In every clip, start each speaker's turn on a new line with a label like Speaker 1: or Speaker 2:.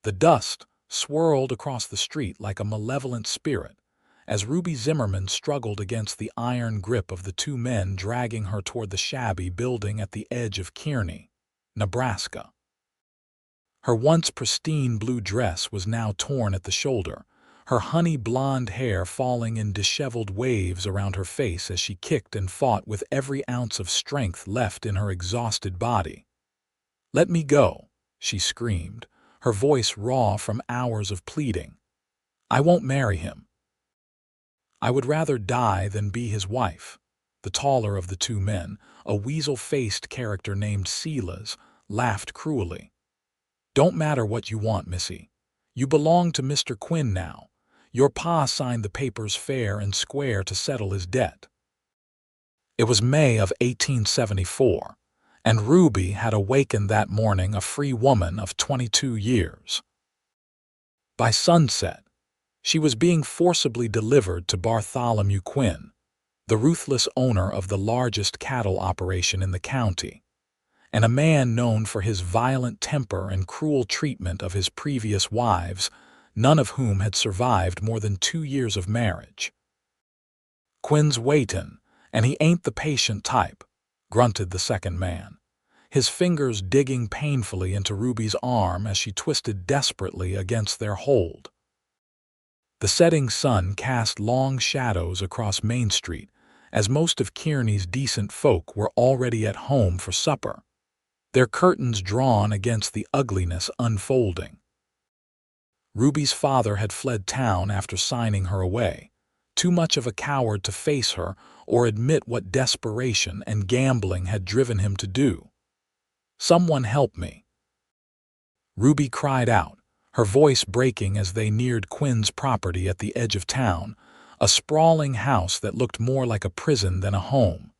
Speaker 1: The dust swirled across the street like a malevolent spirit as Ruby Zimmerman struggled against the iron grip of the two men dragging her toward the shabby building at the edge of Kearney, Nebraska. Her once pristine blue dress was now torn at the shoulder, her honey blonde hair falling in disheveled waves around her face as she kicked and fought with every ounce of strength left in her exhausted body. "Let me go," she screamed, her voice raw from hours of pleading. "I won't marry him. I would rather die than be his wife." The taller of the two men, a weasel-faced character named Silas, laughed cruelly. "Don't matter what you want, missy. You belong to Mr. Quinn now. Your pa signed the papers fair and square to settle his debt." It was May of 1874, and Ruby had awakened that morning a free woman of 22 years. By sunset, she was being forcibly delivered to Bartholomew Quinn, the ruthless owner of the largest cattle operation in the county, and a man known for his violent temper and cruel treatment of his previous wives, none of whom had survived more than 2 years of marriage. "Quinn's waitin', and he ain't the patient type," grunted the second man, his fingers digging painfully into Ruby's arm as she twisted desperately against their hold. The setting sun cast long shadows across Main Street as most of Kearney's decent folk were already at home for supper, their curtains drawn against the ugliness unfolding. Ruby's father had fled town after signing her away, too much of a coward to face her or admit what desperation and gambling had driven him to do. "Someone help me," Ruby cried out, her voice breaking as they neared Quinn's property at the edge of town, a sprawling house that looked more like a prison than a home.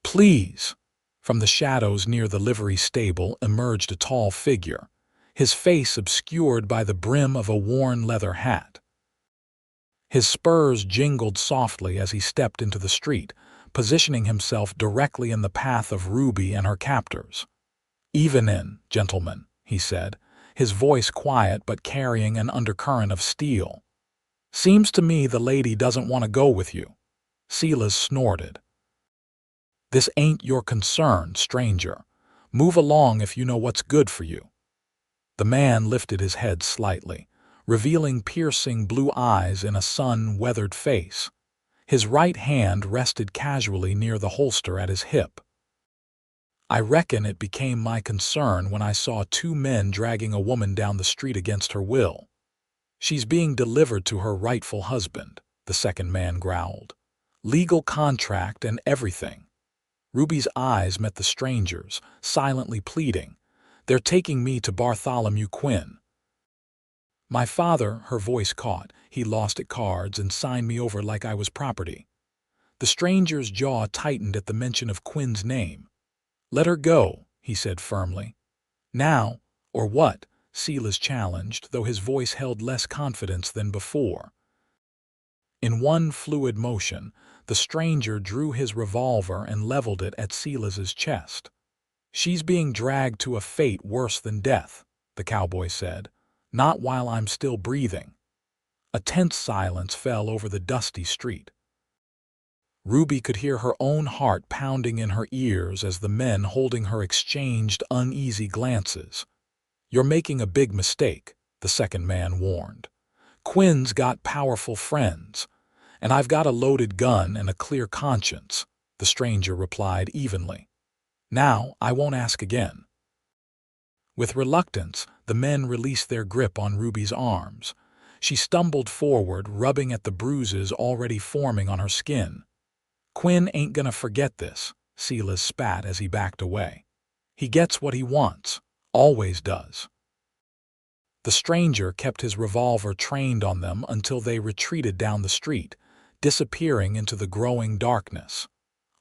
Speaker 1: "Please!" From the shadows near the livery stable emerged a tall figure, his face obscured by the brim of a worn leather hat. His spurs jingled softly as he stepped into the street, positioning himself directly in the path of Ruby and her captors. "Even in, gentlemen," he said, his voice quiet but carrying an undercurrent of steel. "Seems to me the lady doesn't want to go with you." Silas snorted. "This ain't your concern, stranger. Move along if you know what's good for you." The man lifted his head slightly, revealing piercing blue eyes in a sun-weathered face. His right hand rested casually near the holster at his hip. "I reckon it became my concern when I saw two men dragging a woman down the street against her will. She's being delivered to her rightful husband," the second man growled. "Legal contract and everything." Ruby's eyes met the stranger's, silently pleading. "They're taking me to Bartholomew Quinn." "My father," her voice caught, "he lost at cards and signed me over like I was property." The stranger's jaw tightened at the mention of Quinn's name. "Let her go," he said firmly. "Now, or what?" Silas challenged, though his voice held less confidence than before. In one fluid motion, the stranger drew his revolver and leveled it at Silas's chest. "She's being dragged to a fate worse than death," the cowboy said. "Not while I'm still breathing." A tense silence fell over the dusty street. Ruby could hear her own heart pounding in her ears as the men holding her exchanged uneasy glances. "You're making a big mistake," the second man warned. "Quinn's got powerful friends, and I've got a loaded gun and a clear conscience," the stranger replied evenly. "Now, I won't ask again." With reluctance, the men released their grip on Ruby's arms. She stumbled forward, rubbing at the bruises already forming on her skin. "Quinn ain't gonna forget this," Silas spat as he backed away. "He gets what he wants, always does." The stranger kept his revolver trained on them until they retreated down the street, disappearing into the growing darkness.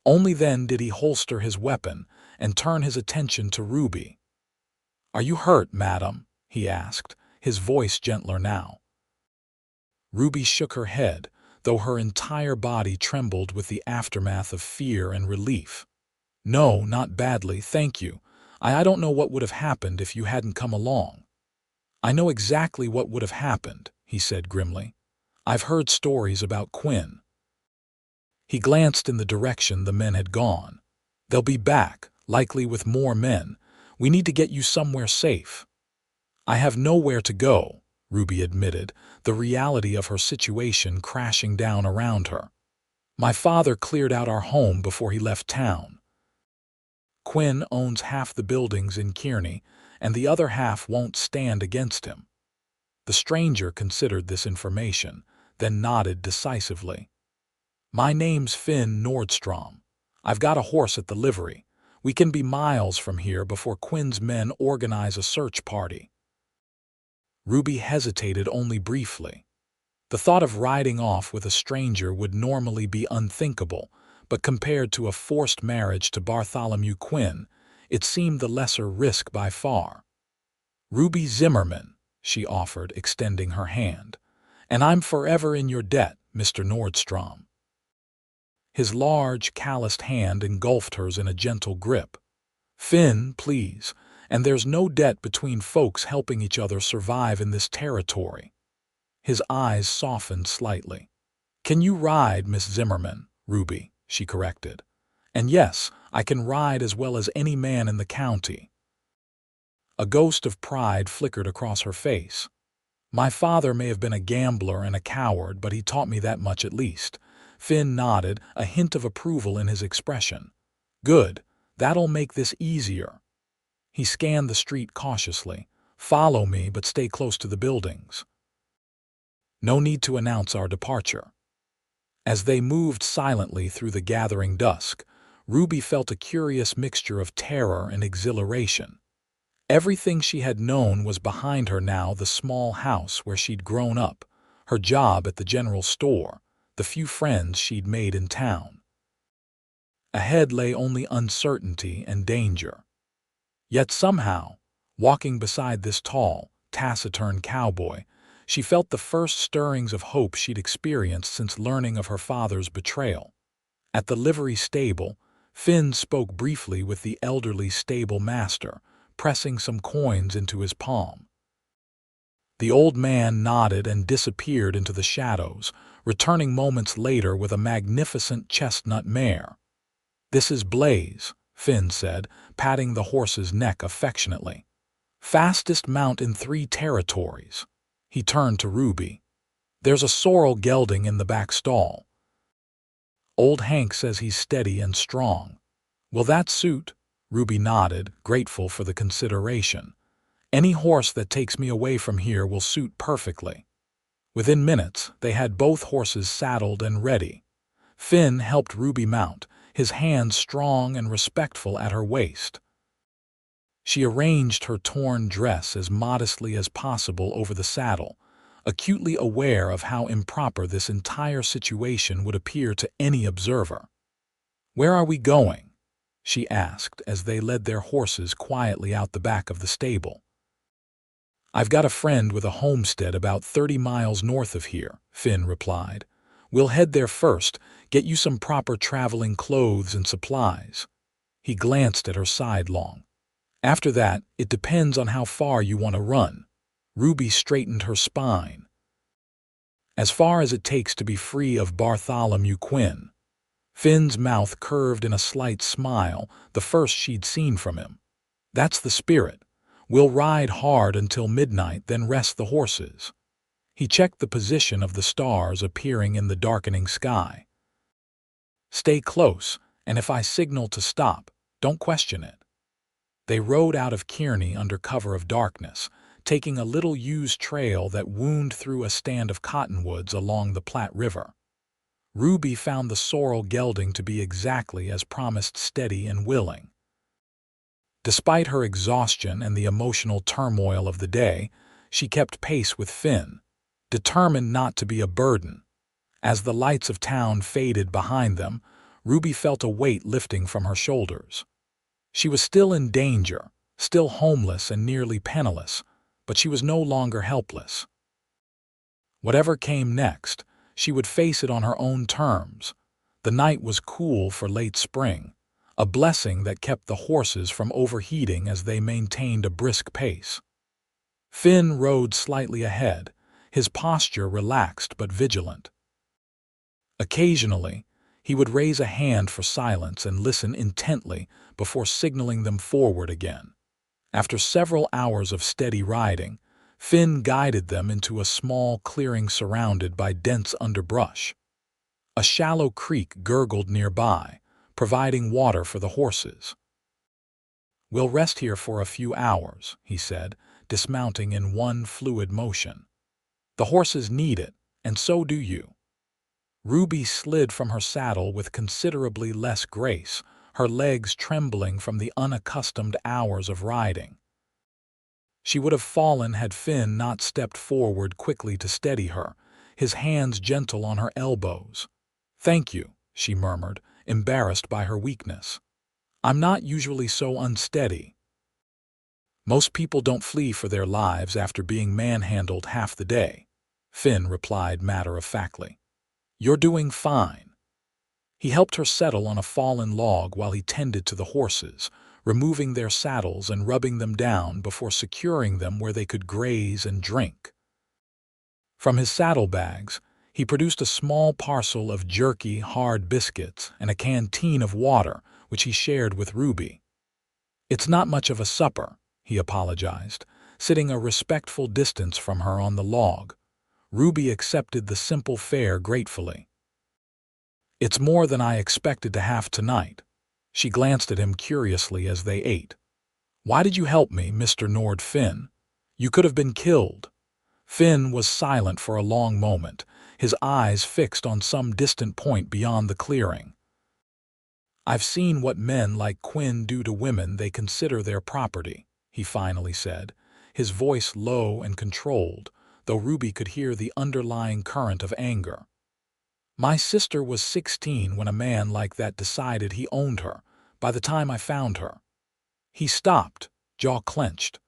Speaker 1: Only then did he holster his weapon and turn his attention to Ruby. "Are you hurt, madam?" he asked, his voice gentler now. Ruby shook her head, though her entire body trembled with the aftermath of fear and relief. "No, not badly, thank you. I don't know what would have happened if you hadn't come along." "I know exactly what would have happened," he said grimly. "I've heard stories about Quinn." He glanced in the direction the men had gone. "They'll be back, likely with more men. We need to get you somewhere safe." "I have nowhere to go," Ruby admitted, the reality of her situation crashing down around her. "My father cleared out our home before he left town. Quinn owns half the buildings in Kearney, and the other half won't stand against him." The stranger considered this information, then nodded decisively. "My name's Finn Nordstrom. I've got a horse at the livery. We can be miles from here before Quinn's men organize a search party." Ruby hesitated only briefly. The thought of riding off with a stranger would normally be unthinkable, but compared to a forced marriage to Bartholomew Quinn, it seemed the lesser risk by far. "Ruby Zimmerman," she offered, extending her hand. "And I'm forever in your debt, Mr. Nordstrom." His large, calloused hand engulfed hers in a gentle grip. "Finn, please, and there's no debt between folks helping each other survive in this territory." His eyes softened slightly. "Can you ride, Miss Zimmerman?" "Ruby," she corrected. "And yes, I can ride as well as any man in the county." A ghost of pride flickered across her face. "My father may have been a gambler and a coward, but he taught me that much at least." Finn nodded, a hint of approval in his expression. "Good. That'll make this easier." He scanned the street cautiously. "Follow me, but stay close to the buildings. No need to announce our departure." As they moved silently through the gathering dusk, Ruby felt a curious mixture of terror and exhilaration. Everything she had known was behind her now: the small house where she'd grown up, her job at the general store, the few friends she'd made in town. Ahead lay only uncertainty and danger. Yet somehow, walking beside this tall, taciturn cowboy, she felt the first stirrings of hope she'd experienced since learning of her father's betrayal. At the livery stable, Finn spoke briefly with the elderly stable master, pressing some coins into his palm. The old man nodded and disappeared into the shadows, returning moments later with a magnificent chestnut mare. "This is Blaze," Finn said, patting the horse's neck affectionately. "Fastest mount in 3 territories." He turned to Ruby. "There's a sorrel gelding in the back stall. Old Hank says he's steady and strong." "Will that suit?" Ruby nodded, grateful for the consideration. "Any horse that takes me away from here will suit perfectly." Within minutes, they had both horses saddled and ready. Finn helped Ruby mount, his hands strong and respectful at her waist. She arranged her torn dress as modestly as possible over the saddle, acutely aware of how improper this entire situation would appear to any observer. "Where are we going?" she asked as they led their horses quietly out the back of the stable. "I've got a friend with a homestead about 30 miles north of here," Finn replied. "We'll head there first, get you some proper traveling clothes and supplies." He glanced at her sidelong. "After that, it depends on how far you want to run." Ruby straightened her spine. "As far as it takes to be free of Bartholomew Quinn." Finn's mouth curved in a slight smile, the first she'd seen from him. "That's the spirit. We'll ride hard until midnight, then rest the horses." He checked the position of the stars appearing in the darkening sky. "Stay close, and if I signal to stop, don't question it." They rode out of Kearney under cover of darkness, taking a little used trail that wound through a stand of cottonwoods along the Platte River. Ruby found the sorrel gelding to be exactly as promised, steady and willing. Despite her exhaustion and the emotional turmoil of the day, she kept pace with Finn, determined not to be a burden. As the lights of town faded behind them, Ruby felt a weight lifting from her shoulders. She was still in danger, still homeless and nearly penniless, but she was no longer helpless. Whatever came next, she would face it on her own terms. The night was cool for late spring, a blessing that kept the horses from overheating as they maintained a brisk pace. Finn rode slightly ahead, his posture relaxed but vigilant. Occasionally, he would raise a hand for silence and listen intently before signaling them forward again. After several hours of steady riding, Finn guided them into a small clearing surrounded by dense underbrush. A shallow creek gurgled nearby, providing water for the horses. "We'll rest here for a few hours," he said, dismounting in one fluid motion. "The horses need it, and so do you." Ruby slid from her saddle with considerably less grace, her legs trembling from the unaccustomed hours of riding. She would have fallen had Finn not stepped forward quickly to steady her, his hands gentle on her elbows. "Thank you," she murmured, embarrassed by her weakness. "I'm not usually so unsteady." "Most people don't flee for their lives after being manhandled half the day," Finn replied matter-of-factly. "You're doing fine." He helped her settle on a fallen log while he tended to the horses, removing their saddles and rubbing them down before securing them where they could graze and drink. From his saddlebags, he produced a small parcel of jerky, hard biscuits and a canteen of water, which he shared with Ruby. "It's not much of a supper," he apologized, sitting a respectful distance from her on the log. Ruby accepted the simple fare gratefully. "It's more than I expected to have tonight." She glanced at him curiously as they ate. "Why did you help me, Mr. Finn? You could have been killed." Finn was silent for a long moment, his eyes fixed on some distant point beyond the clearing. "I've seen what men like Quinn do to women they consider their property," he finally said, his voice low and controlled, though Ruby could hear the underlying current of anger. "My sister was 16 when a man like that decided he owned her, by the time I found her." He stopped, jaw clenched.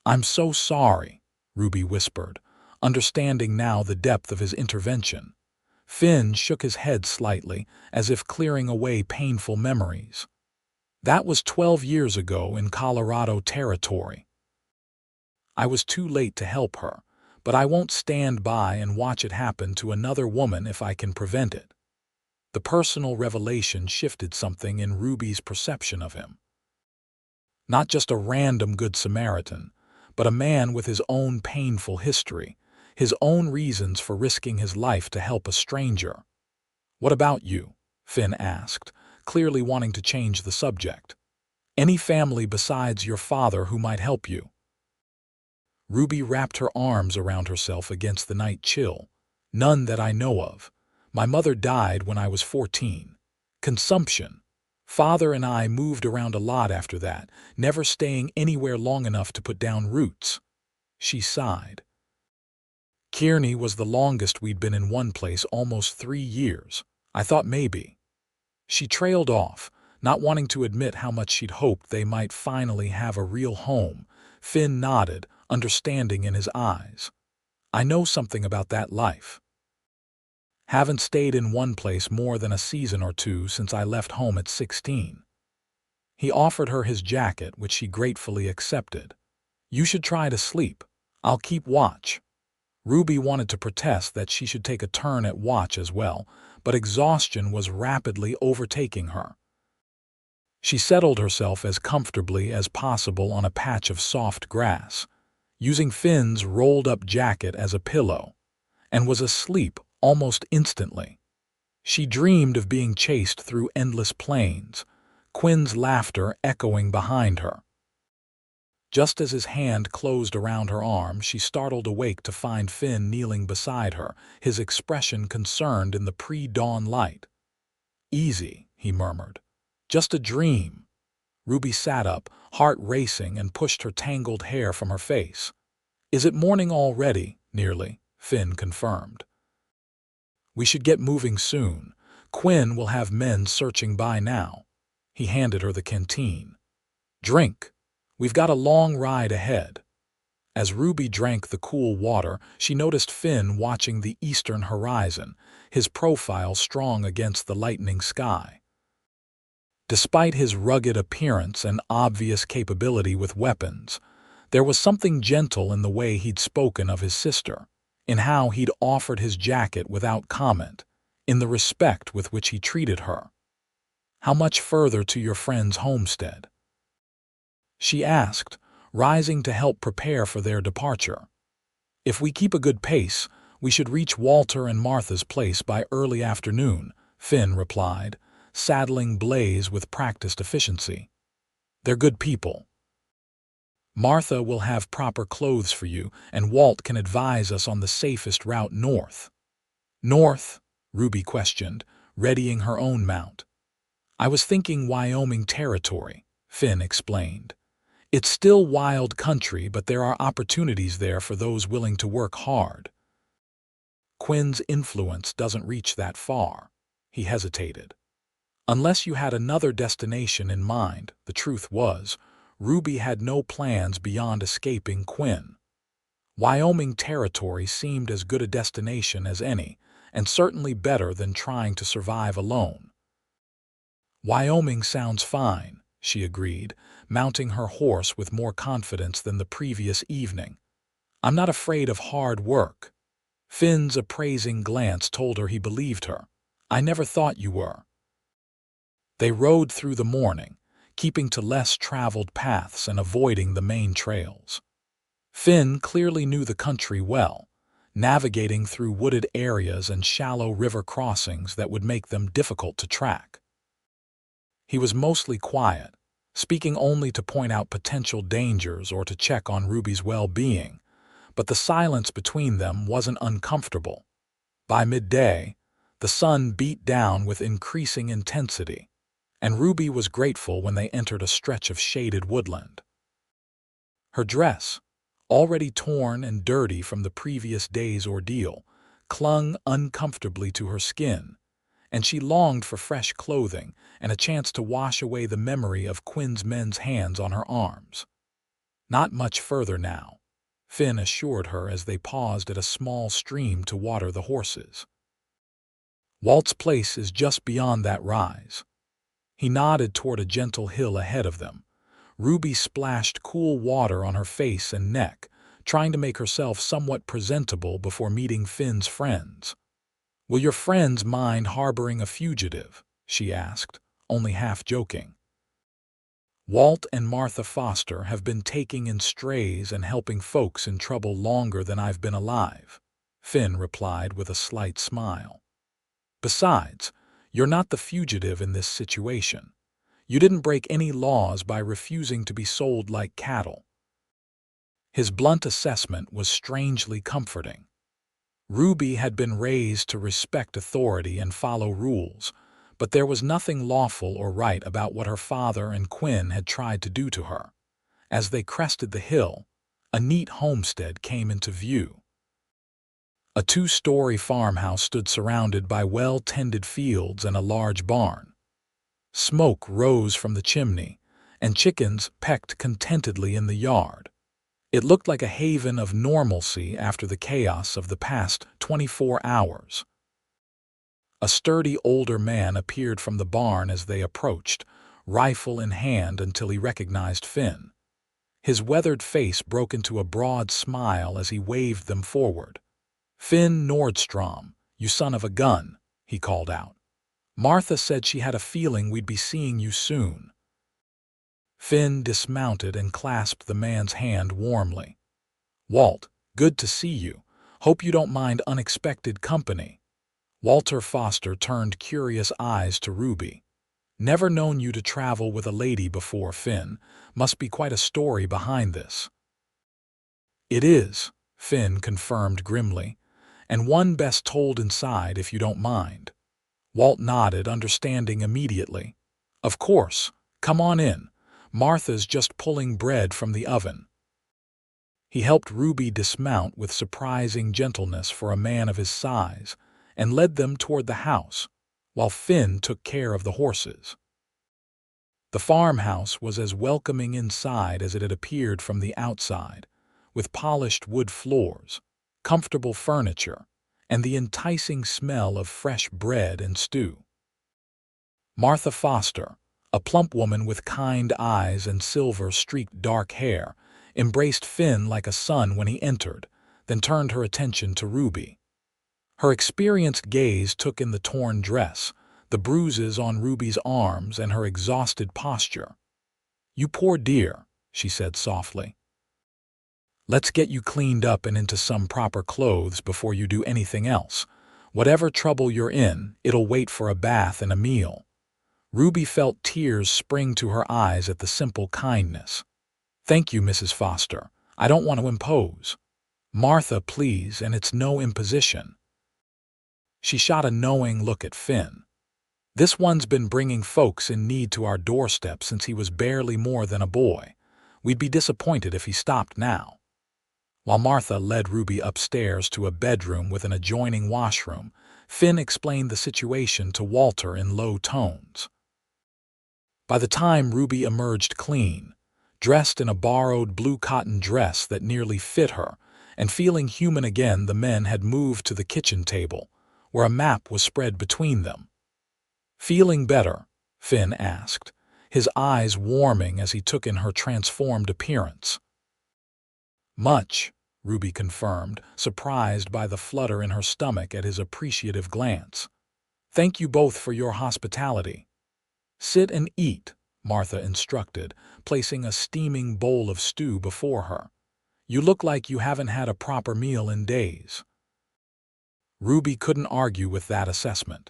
Speaker 1: "I'm so sorry," Ruby whispered, understanding now the depth of his intervention. Finn shook his head slightly, as if clearing away painful memories. "That was 12 years ago in Colorado Territory. I was too late to help her, but I won't stand by and watch it happen to another woman if I can prevent it." The personal revelation shifted something in Ruby's perception of him. Not just a random Good Samaritan, but a man with his own painful history, his own reasons for risking his life to help a stranger. "What about you?" Finn asked, clearly wanting to change the subject. "Any family besides your father who might help you?" Ruby wrapped her arms around herself against the night chill. "None that I know of. My mother died when I was 14. Consumption. Father and I moved around a lot after that, never staying anywhere long enough to put down roots." She sighed. "Kearney was the longest we'd been in one place, almost 3 years. I thought maybe." She trailed off, not wanting to admit how much she'd hoped they might finally have a real home. Finn nodded, understanding in his eyes. "I know something about that life. Haven't stayed in one place more than a season or two since I left home at 16. He offered her his jacket, which she gratefully accepted. "You should try to sleep. I'll keep watch." Ruby wanted to protest that she should take a turn at watch as well, but exhaustion was rapidly overtaking her. She settled herself as comfortably as possible on a patch of soft grass, using Finn's rolled-up jacket as a pillow, and was asleep almost instantly. She dreamed of being chased through endless plains, Quinn's laughter echoing behind her. Just as his hand closed around her arm, she startled awake to find Finn kneeling beside her, his expression concerned in the pre-dawn light. "Easy," he murmured. "Just a dream." Ruby sat up, heart racing, and pushed her tangled hair from her face. "Is it morning already?" "Nearly," Finn confirmed. "We should get moving soon. Quinn will have men searching by now." He handed her the canteen. "Drink. We've got a long ride ahead." As Ruby drank the cool water, she noticed Finn watching the eastern horizon, his profile strong against the lightening sky. Despite his rugged appearance and obvious capability with weapons, There was something gentle in the way he'd spoken of his sister, in how he'd offered his jacket without comment, in the respect with which he treated her. "How much further to your friend's homestead?" she asked, rising to help prepare for their departure. "If we keep a good pace, we should reach Walter and Martha's place by early afternoon," Finn replied, saddling Blaze with practiced efficiency. "They're good people. Martha will have proper clothes for you, and Walt can advise us on the safest route north." "North?" Ruby questioned, readying her own mount. "I was thinking Wyoming Territory," Finn explained. "It's still wild country, but there are opportunities there for those willing to work hard." "Quinn's influence doesn't reach that far," he hesitated. Unless you had another destination in mind, the truth was, Ruby had no plans beyond escaping Quinn. Wyoming Territory seemed as good a destination as any, and certainly better than trying to survive alone. "Wyoming sounds fine," she agreed, mounting her horse with more confidence than the previous evening. "I'm not afraid of hard work." Finn's appraising glance told her he believed her. "I never thought you were." They rode through the morning, keeping to less traveled paths and avoiding the main trails. Finn clearly knew the country well, navigating through wooded areas and shallow river crossings that would make them difficult to track. He was mostly quiet, speaking only to point out potential dangers or to check on Ruby's well-being, but the silence between them wasn't uncomfortable. By midday, the sun beat down with increasing intensity, and Ruby was grateful when they entered a stretch of shaded woodland. Her dress, already torn and dirty from the previous day's ordeal, clung uncomfortably to her skin, and she longed for fresh clothing and a chance to wash away the memory of Quinn's men's hands on her arms. "Not much further now," Finn assured her as they paused at a small stream to water the horses. "Walt's place is just beyond that rise." He nodded toward a gentle hill ahead of them. Ruby splashed cool water on her face and neck, trying to make herself somewhat presentable before meeting Finn's friends. "Will your friends mind harboring a fugitive?" she asked, only half joking. "Walt and Martha Foster have been taking in strays and helping folks in trouble longer than I've been alive," Finn replied with a slight smile. "Besides, you're not the fugitive in this situation. You didn't break any laws by refusing to be sold like cattle." His blunt assessment was strangely comforting. Ruby had been raised to respect authority and follow rules, but there was nothing lawful or right about what her father and Quinn had tried to do to her. As they crested the hill, a neat homestead came into view. A two-story farmhouse stood surrounded by well-tended fields and a large barn. Smoke rose from the chimney, and chickens pecked contentedly in the yard. It looked like a haven of normalcy after the chaos of the past 24 hours. A sturdy older man appeared from the barn as they approached, rifle in hand until he recognized Finn. His weathered face broke into a broad smile as he waved them forward. "Finn Nordstrom, you son of a gun," he called out. "Martha said she had a feeling we'd be seeing you soon." Finn dismounted and clasped the man's hand warmly. "Walt, good to see you. Hope you don't mind unexpected company." Walter Foster turned curious eyes to Ruby. "Never known you to travel with a lady before, Finn. Must be quite a story behind this." "It is," Finn confirmed grimly, "and one best told inside if you don't mind." Walt nodded, understanding immediately. "Of course. Come on in. Martha's just pulling bread from the oven." He helped Ruby dismount with surprising gentleness for a man of his size, and led them toward the house, while Finn took care of the horses. The farmhouse was as welcoming inside as it had appeared from the outside, with polished wood floors, comfortable furniture, and the enticing smell of fresh bread and stew. Martha Foster, a plump woman with kind eyes and silver-streaked dark hair, embraced Finn like a son when he entered, then turned her attention to Ruby. Her experienced gaze took in the torn dress, the bruises on Ruby's arms, and her exhausted posture. "You poor dear," she said softly. "Let's get you cleaned up and into some proper clothes before you do anything else. Whatever trouble you're in, it'll wait for a bath and a meal." Ruby felt tears spring to her eyes at the simple kindness. "Thank you, Mrs. Foster. I don't want to impose." "Martha, please, and it's no imposition." She shot a knowing look at Finn. "This one's been bringing folks in need to our doorstep since he was barely more than a boy. We'd be disappointed if he stopped now." While Martha led Ruby upstairs to a bedroom with an adjoining washroom, Finn explained the situation to Walter in low tones. By the time Ruby emerged clean, dressed in a borrowed blue cotton dress that nearly fit her, and feeling human again, the men had moved to the kitchen table, where a map was spread between them. "Feeling better?" Finn asked, his eyes warming as he took in her transformed appearance. "Much," Ruby confirmed, surprised by the flutter in her stomach at his appreciative glance. "Thank you both for your hospitality." "Sit and eat," Martha instructed, placing a steaming bowl of stew before her. "You look like you haven't had a proper meal in days." Ruby couldn't argue with that assessment.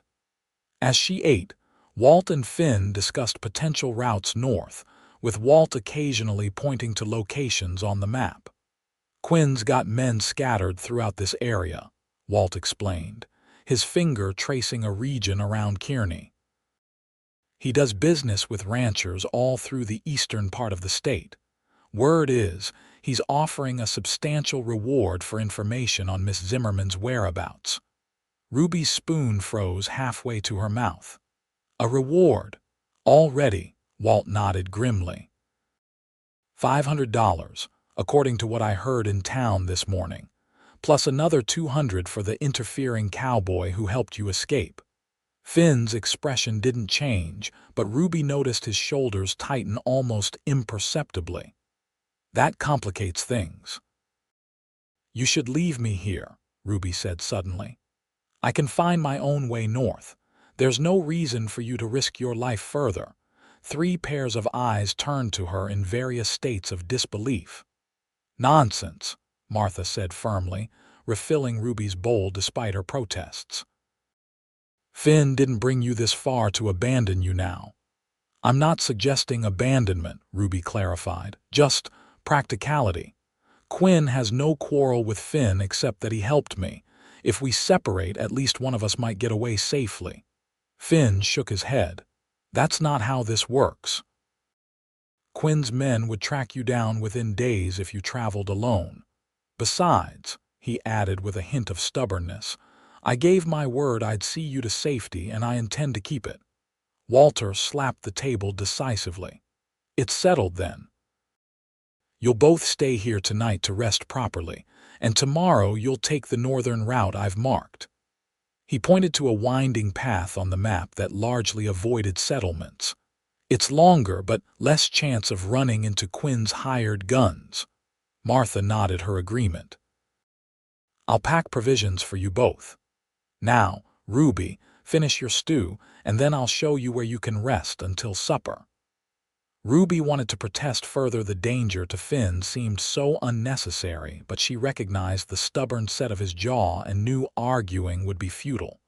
Speaker 1: As she ate, Walt and Finn discussed potential routes north, with Walt occasionally pointing to locations on the map. "Quinn's got men scattered throughout this area," Walt explained, his finger tracing a region around Kearney. "He does business with ranchers all through the eastern part of the state. Word is, he's offering a substantial reward for information on Miss Zimmerman's whereabouts." Ruby's spoon froze halfway to her mouth. "A reward? Already?" Walt nodded grimly. $500, according to what I heard in town this morning, plus another $200 for the interfering cowboy who helped you escape." Finn's expression didn't change, but Ruby noticed his shoulders tighten almost imperceptibly. "That complicates things." "You should leave me here," Ruby said suddenly. "I can find my own way north. There's no reason for you to risk your life further." 3 pairs of eyes turned to her in various states of disbelief. "Nonsense," Martha said firmly, refilling Ruby's bowl despite her protests. "Finn didn't bring you this far to abandon you now." "I'm not suggesting abandonment," Ruby clarified, "just practicality. Quinn has no quarrel with Finn except that he helped me. If we separate, at least one of us might get away safely." Finn shook his head. "That's not how this works. Quinn's men would track you down within days if you traveled alone. Besides," he added with a hint of stubbornness, "I gave my word I'd see you to safety, and I intend to keep it." Walter slapped the table decisively. "It's settled then. You'll both stay here tonight to rest properly, and tomorrow you'll take the northern route I've marked." He pointed to a winding path on the map that largely avoided settlements. "It's longer, but less chance of running into Quinn's hired guns." Martha nodded her agreement. "I'll pack provisions for you both. Now, Ruby, finish your stew, and then I'll show you where you can rest until supper." Ruby wanted to protest further. The danger to Finn seemed so unnecessary, but she recognized the stubborn set of his jaw and knew arguing would be futile.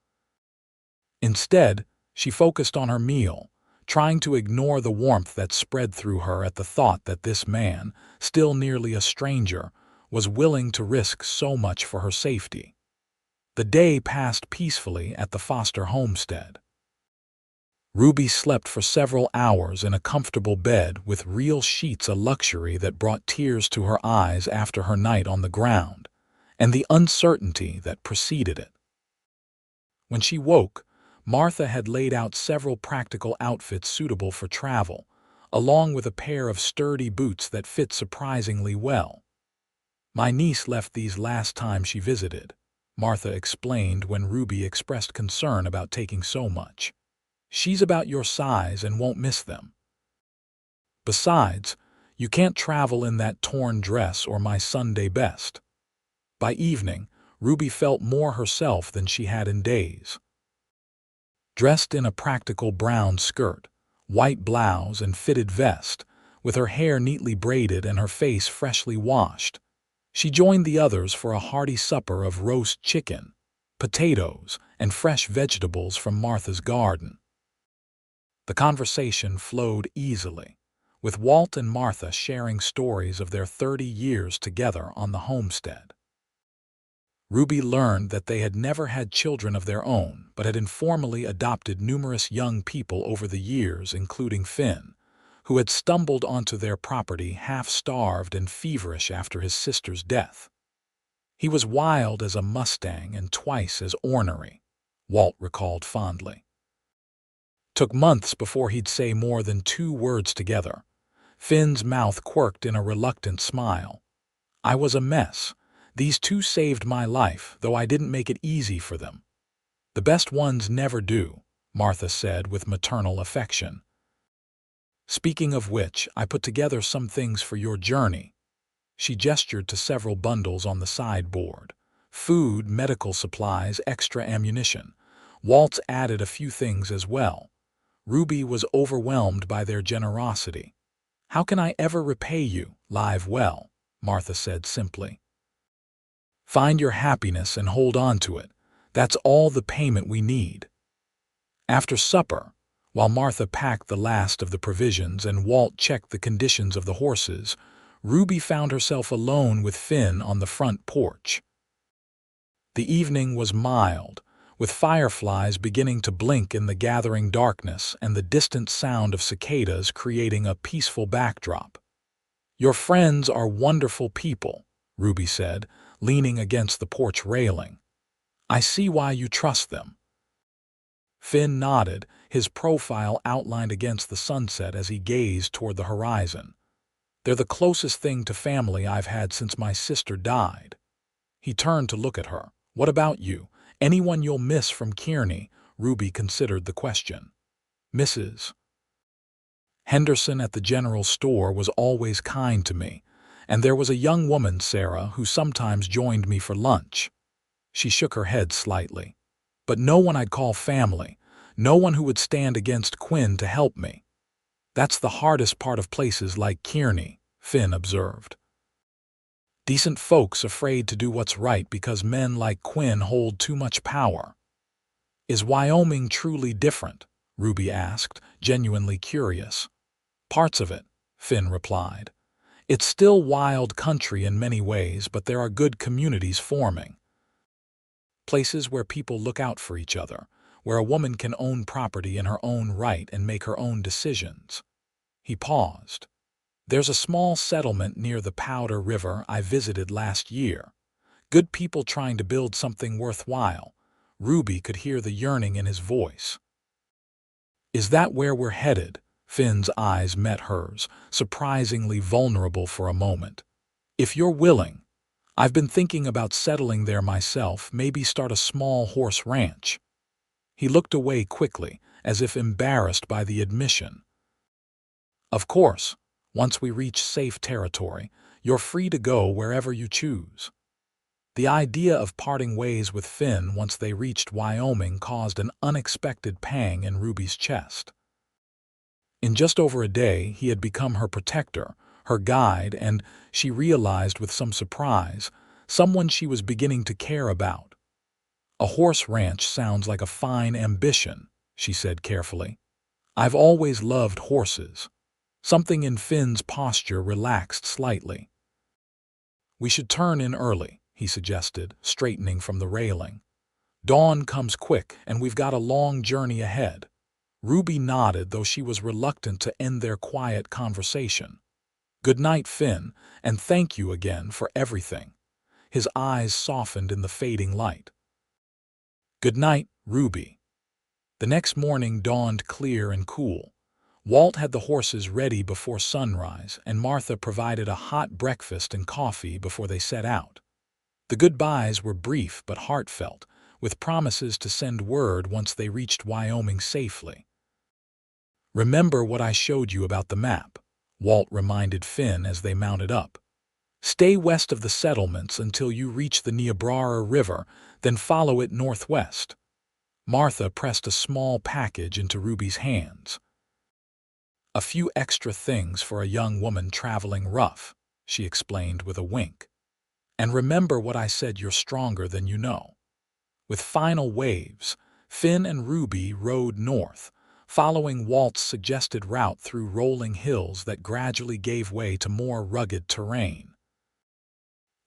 Speaker 1: Instead, she focused on her meal, trying to ignore the warmth that spread through her at the thought that this man, still nearly a stranger, was willing to risk so much for her safety. The day passed peacefully at the Foster homestead. Ruby slept for several hours in a comfortable bed with real sheets, a luxury that brought tears to her eyes after her night on the ground, and the uncertainty that preceded it. When she woke, Martha had laid out several practical outfits suitable for travel, along with a pair of sturdy boots that fit surprisingly well. "My niece left these last time she visited," Martha explained when Ruby expressed concern about taking so much. "She's about your size and won't miss them. Besides, You can't travel in that torn dress or my Sunday best." By evening, Ruby felt more herself than she had in days. Dressed in a practical brown skirt, white blouse and fitted vest, with her hair neatly braided and her face freshly washed, she joined the others for a hearty supper of roast chicken, potatoes, and fresh vegetables from Martha's garden. The conversation flowed easily, with Walt and Martha sharing stories of their 30 years together on the homestead. Ruby learned that they had never had children of their own, but had informally adopted numerous young people over the years, including Finn, who had stumbled onto their property half-starved and feverish after his sister's death. He was wild as a Mustang and twice as ornery, Walt recalled fondly. Took months before he'd say more than 2 words together. Finn's mouth quirked in a reluctant smile. "I was a mess. These 2 saved my life, though I didn't make it easy for them." "The best ones never do," Martha said with maternal affection. "Speaking of which, I put together some things for your journey." She gestured to several bundles on the sideboard. Food, medical supplies, extra ammunition. Walt added a few things as well. Ruby was overwhelmed by their generosity. "How can I ever repay you?" "Live well," Martha said simply. "Find your happiness and hold on to it. That's all the payment we need." After supper, while Martha packed the last of the provisions and Walt checked the conditions of the horses, Ruby found herself alone with Finn on the front porch. The evening was mild, with fireflies beginning to blink in the gathering darkness and the distant sound of cicadas creating a peaceful backdrop. "Your friends are wonderful people," Ruby said, leaning against the porch railing. "I see why you trust them." Finn nodded, his profile outlined against the sunset as he gazed toward the horizon. "They're the closest thing to family I've had since my sister died." He turned to look at her. "What about you? Anyone you'll miss from Kearney?" Ruby considered the question. "Mrs. Henderson at the general store was always kind to me, and there was a young woman, Sarah, who sometimes joined me for lunch." She shook her head slightly. "But no one I'd call family, no one who would stand against Quinn to help me." "That's the hardest part of places like Kearney," Finn observed. "Decent folks afraid to do what's right because men like Quinn hold too much power." "Is Wyoming truly different?" Ruby asked, genuinely curious. "Parts of it," Finn replied. "It's still wild country in many ways, but there are good communities forming. Places where people look out for each other, where a woman can own property in her own right and make her own decisions." He paused. "There's a small settlement near the Powder River I visited last year. Good people trying to build something worthwhile." Ruby could hear the yearning in his voice. "Is that where we're headed?" Finn's eyes met hers, surprisingly vulnerable for a moment. "If you're willing. I've been thinking about settling there myself, maybe start a small horse ranch." He looked away quickly, as if embarrassed by the admission. "Of course, once we reach safe territory, you're free to go wherever you choose." The idea of parting ways with Finn once they reached Wyoming caused an unexpected pang in Ruby's chest. In just over a day, he had become her protector, her guide, and, she realized with some surprise, someone she was beginning to care about. "A horse ranch sounds like a fine ambition," she said carefully. "I've always loved horses." Something in Finn's posture relaxed slightly. "We should turn in early," he suggested, straightening from the railing. "Dawn comes quick, and we've got a long journey ahead." Ruby nodded, though she was reluctant to end their quiet conversation. "Good night, Finn, and thank you again for everything." His eyes softened in the fading light. "Good night, Ruby." The next morning dawned clear and cool. Walt had the horses ready before sunrise, and Martha provided a hot breakfast and coffee before they set out. The goodbyes were brief but heartfelt, with promises to send word once they reached Wyoming safely. "Remember what I showed you about the map?" Walt reminded Finn as they mounted up. Stay west of the settlements until you reach the Niobrara River, then follow it northwest. Martha pressed a small package into Ruby's hands. A few extra things for a young woman traveling rough, she explained with a wink. And remember what I said, you're stronger than you know. With final waves, Finn and Ruby rode north, following Walt's suggested route through rolling hills that gradually gave way to more rugged terrain.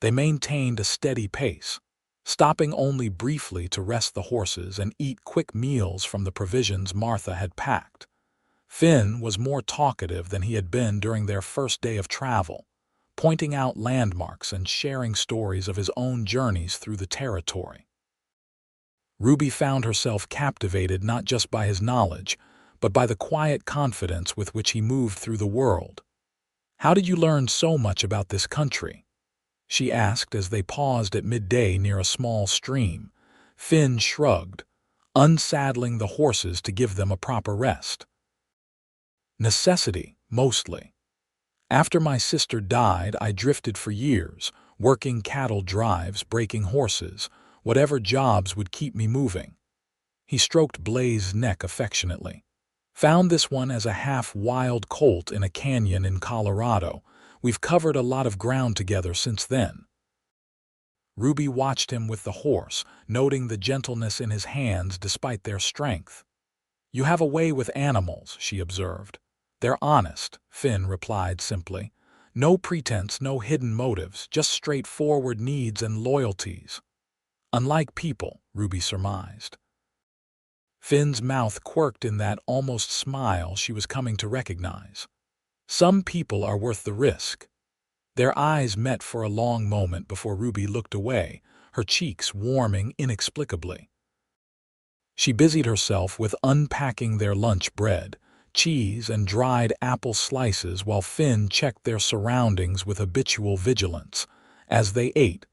Speaker 1: They maintained a steady pace, stopping only briefly to rest the horses and eat quick meals from the provisions Martha had packed. Finn was more talkative than he had been during their first day of travel, pointing out landmarks and sharing stories of his own journeys through the territory. Ruby found herself captivated not just by his knowledge, but by the quiet confidence with which he moved through the world. "How did you learn so much about this country?" she asked as they paused at midday near a small stream. Finn shrugged, unsaddling the horses to give them a proper rest. "Necessity, mostly. After my sister died, I drifted for years, working cattle drives, breaking horses, whatever jobs would keep me moving." He stroked Blaze's neck affectionately. "Found this one as a half-wild colt in a canyon in Colorado. We've covered a lot of ground together since then." Ruby watched him with the horse, noting the gentleness in his hands despite their strength. "You have a way with animals," she observed. "They're honest," Finn replied simply. "No pretense, no hidden motives, just straightforward needs and loyalties." "Unlike people," Ruby surmised. Finn's mouth quirked in that almost smile she was coming to recognize. "Some people are worth the risk." Their eyes met for a long moment before Ruby looked away, her cheeks warming inexplicably. She busied herself with unpacking their lunch bread, cheese, and dried apple slices while Finn checked their surroundings with habitual vigilance. As they ate,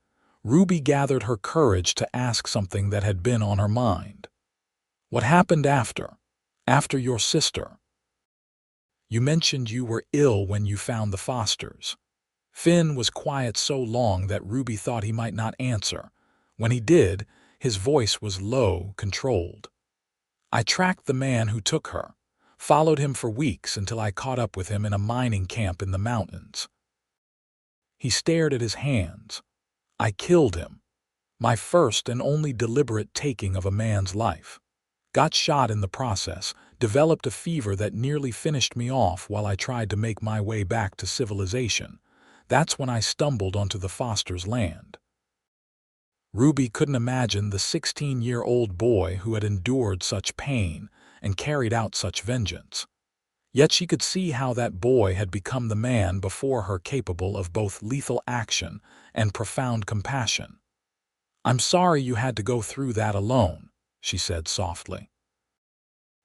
Speaker 1: Ruby gathered her courage to ask something that had been on her mind. "What happened after your sister? You mentioned you were ill when you found the Fosters." Finn was quiet so long that Ruby thought he might not answer. When he did, his voice was low, controlled. "I tracked the man who took her, followed him for weeks until I caught up with him in a mining camp in the mountains." He stared at his hands. "I killed him. My first and only deliberate taking of a man's life. Got shot in the process, developed a fever that nearly finished me off while I tried to make my way back to civilization. That's when I stumbled onto the Fosters' land." Ruby couldn't imagine the 16-year-old boy who had endured such pain and carried out such vengeance. Yet she could see how that boy had become the man before her, capable of both lethal action and profound compassion. "I'm sorry you had to go through that alone," she said softly.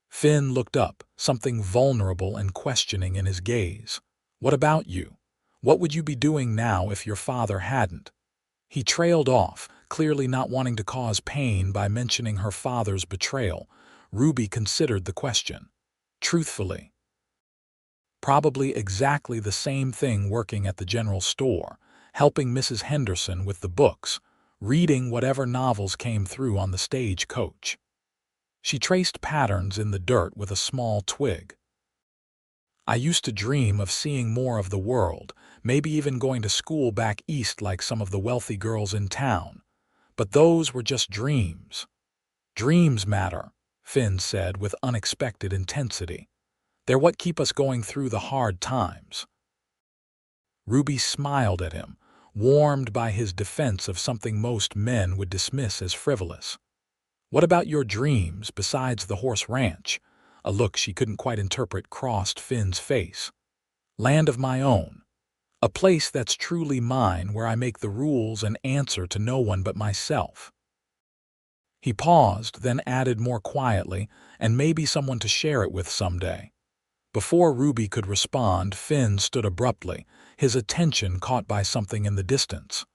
Speaker 1: Finn looked up, something vulnerable and questioning in his gaze. "What about you? What would you be doing now if your father hadn't?" He trailed off, clearly not wanting to cause pain by mentioning her father's betrayal. Ruby considered the question. "Truthfully, probably exactly the same thing, working at the general store, helping Mrs. Henderson with the books, reading whatever novels came through on the stagecoach." She traced patterns in the dirt with a small twig. "I used to dream of seeing more of the world, maybe even going to school back east like some of the wealthy girls in town. But those were just dreams." "Dreams matter," Finn said with unexpected intensity. "They're what keep us going through the hard times." Ruby smiled at him, warmed by his defense of something most men would dismiss as frivolous. "What about your dreams besides the horse ranch?" A look she couldn't quite interpret crossed Finn's face. "Land of my own. A place that's truly mine, where I make the rules and answer to no one but myself." He paused, then added more quietly, "and maybe someone to share it with someday." Before Ruby could respond, Finn stood abruptly, his attention caught by something in the distance.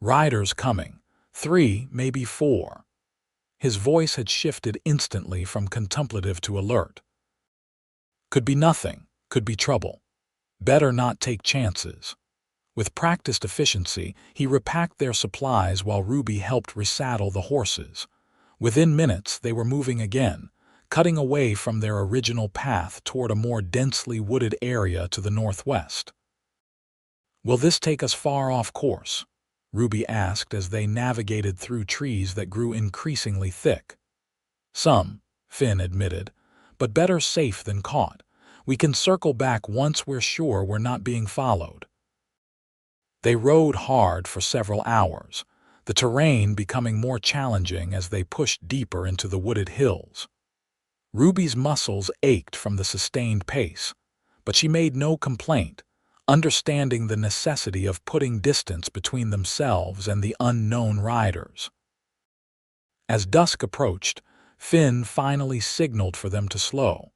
Speaker 1: "Riders coming. 3, maybe 4. His voice had shifted instantly from contemplative to alert. "Could be nothing, could be trouble." Better not take chances. With practiced efficiency, he repacked their supplies while Ruby helped resaddle the horses. Within minutes, they were moving again, cutting away from their original path toward a more densely wooded area to the northwest. "Will this take us far off course?" Ruby asked as they navigated through trees that grew increasingly thick. "Some," Finn admitted, "but better safe than caught. We can circle back once we're sure we're not being followed." They rode hard for several hours, the terrain becoming more challenging as they pushed deeper into the wooded hills. Ruby's muscles ached from the sustained pace, but she made no complaint, understanding the necessity of putting distance between themselves and the unknown riders. As dusk approached, Finn finally signaled for them to slow.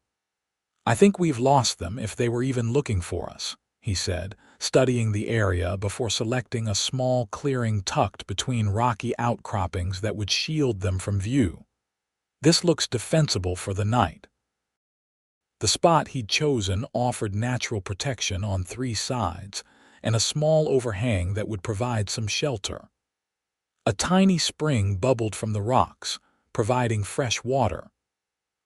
Speaker 1: "I think we've lost them if they were even looking for us," he said, studying the area before selecting a small clearing tucked between rocky outcroppings that would shield them from view. "This looks defensible for the night." The spot he'd chosen offered natural protection on 3 sides and a small overhang that would provide some shelter. A tiny spring bubbled from the rocks, providing fresh water.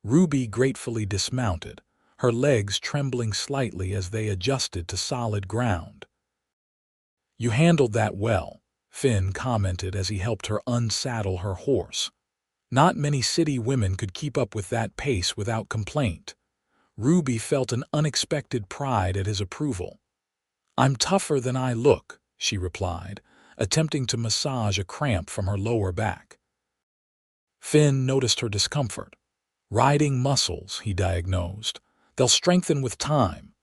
Speaker 1: Ruby gratefully dismounted, her legs trembling slightly as they adjusted to solid ground. "You handled that well," Finn commented as he helped her unsaddle her horse. Not many city women could keep up with that pace without complaint. Ruby felt an unexpected pride at his approval. "I'm tougher than I look," she replied, attempting to massage a cramp from her lower back. Finn noticed her discomfort. "Riding muscles," he diagnosed. "They'll strengthen with time."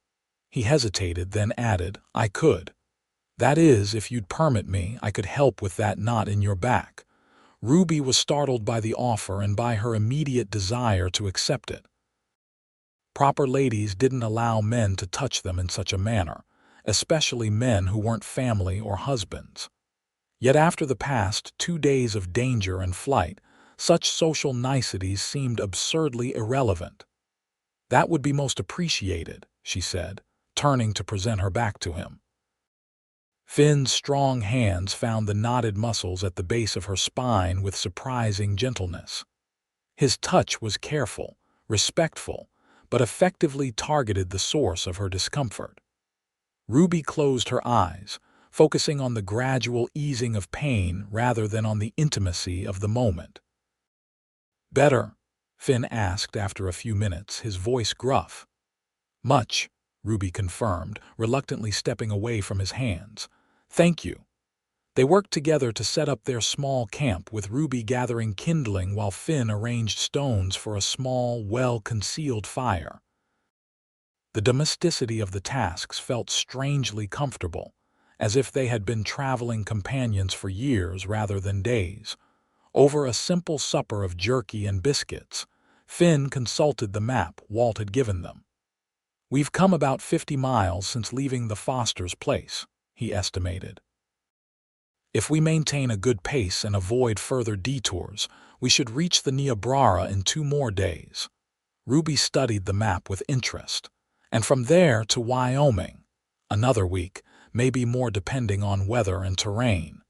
Speaker 1: He hesitated, then added, "I could. That is, if you'd permit me, I could help with that knot in your back." Ruby was startled by the offer and by her immediate desire to accept it. Proper ladies didn't allow men to touch them in such a manner, especially men who weren't family or husbands. Yet after the past 2 days of danger and flight, such social niceties seemed absurdly irrelevant. "That would be most appreciated," she said, turning to present her back to him. Finn's strong hands found the knotted muscles at the base of her spine with surprising gentleness. His touch was careful, respectful, but effectively targeted the source of her discomfort. Ruby closed her eyes, focusing on the gradual easing of pain rather than on the intimacy of the moment. "Better?" Finn asked after a few minutes, his voice gruff. "Much," Ruby confirmed, reluctantly stepping away from his hands. "Thank you." They worked together to set up their small camp, with Ruby gathering kindling while Finn arranged stones for a small, well-concealed fire. The domesticity of the tasks felt strangely comfortable, as if they had been traveling companions for years rather than days. Over a simple supper of jerky and biscuits, Finn consulted the map Walt had given them. "We've come about 50 miles since leaving the Foster's place," he estimated. "If we maintain a good pace and avoid further detours, we should reach the Niobrara in 2 more days." Ruby studied the map with interest. "And from there to Wyoming. Another week, maybe more depending on weather and terrain."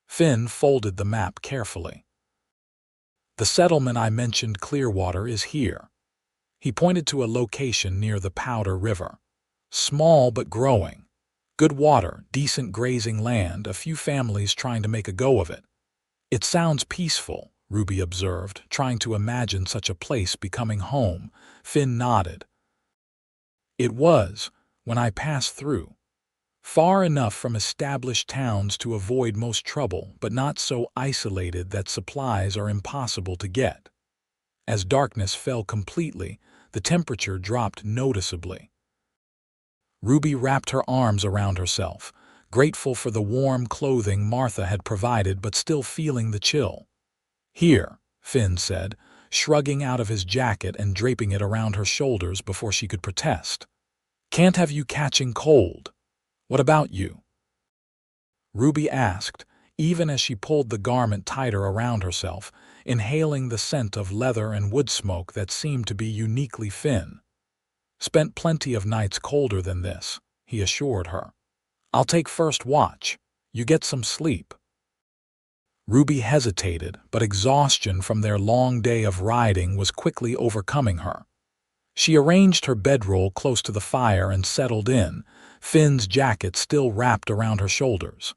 Speaker 1: Finn folded the map carefully. "The settlement I mentioned, Clearwater, is here." He pointed to a location near the Powder River. "Small but growing. Good water, decent grazing land, a few families trying to make a go of it." "It sounds peaceful," Ruby observed, trying to imagine such a place becoming home. Finn nodded. "It was, when I passed through. Far enough from established towns to avoid most trouble, but not so isolated that supplies are impossible to get." As darkness fell completely, the temperature dropped noticeably. Ruby wrapped her arms around herself, grateful for the warm clothing Martha had provided but still feeling the chill. "Here," Finn said, shrugging out of his jacket and draping it around her shoulders before she could protest. "Can't have you catching cold. What about you?" Ruby asked, even as she pulled the garment tighter around herself, inhaling the scent of leather and wood smoke that seemed to be uniquely Finn. "Spent plenty of nights colder than this," he assured her. "I'll take first watch. You get some sleep." Ruby hesitated, but exhaustion from their long day of riding was quickly overcoming her. She arranged her bedroll close to the fire and settled in, Finn's jacket still wrapped around her shoulders.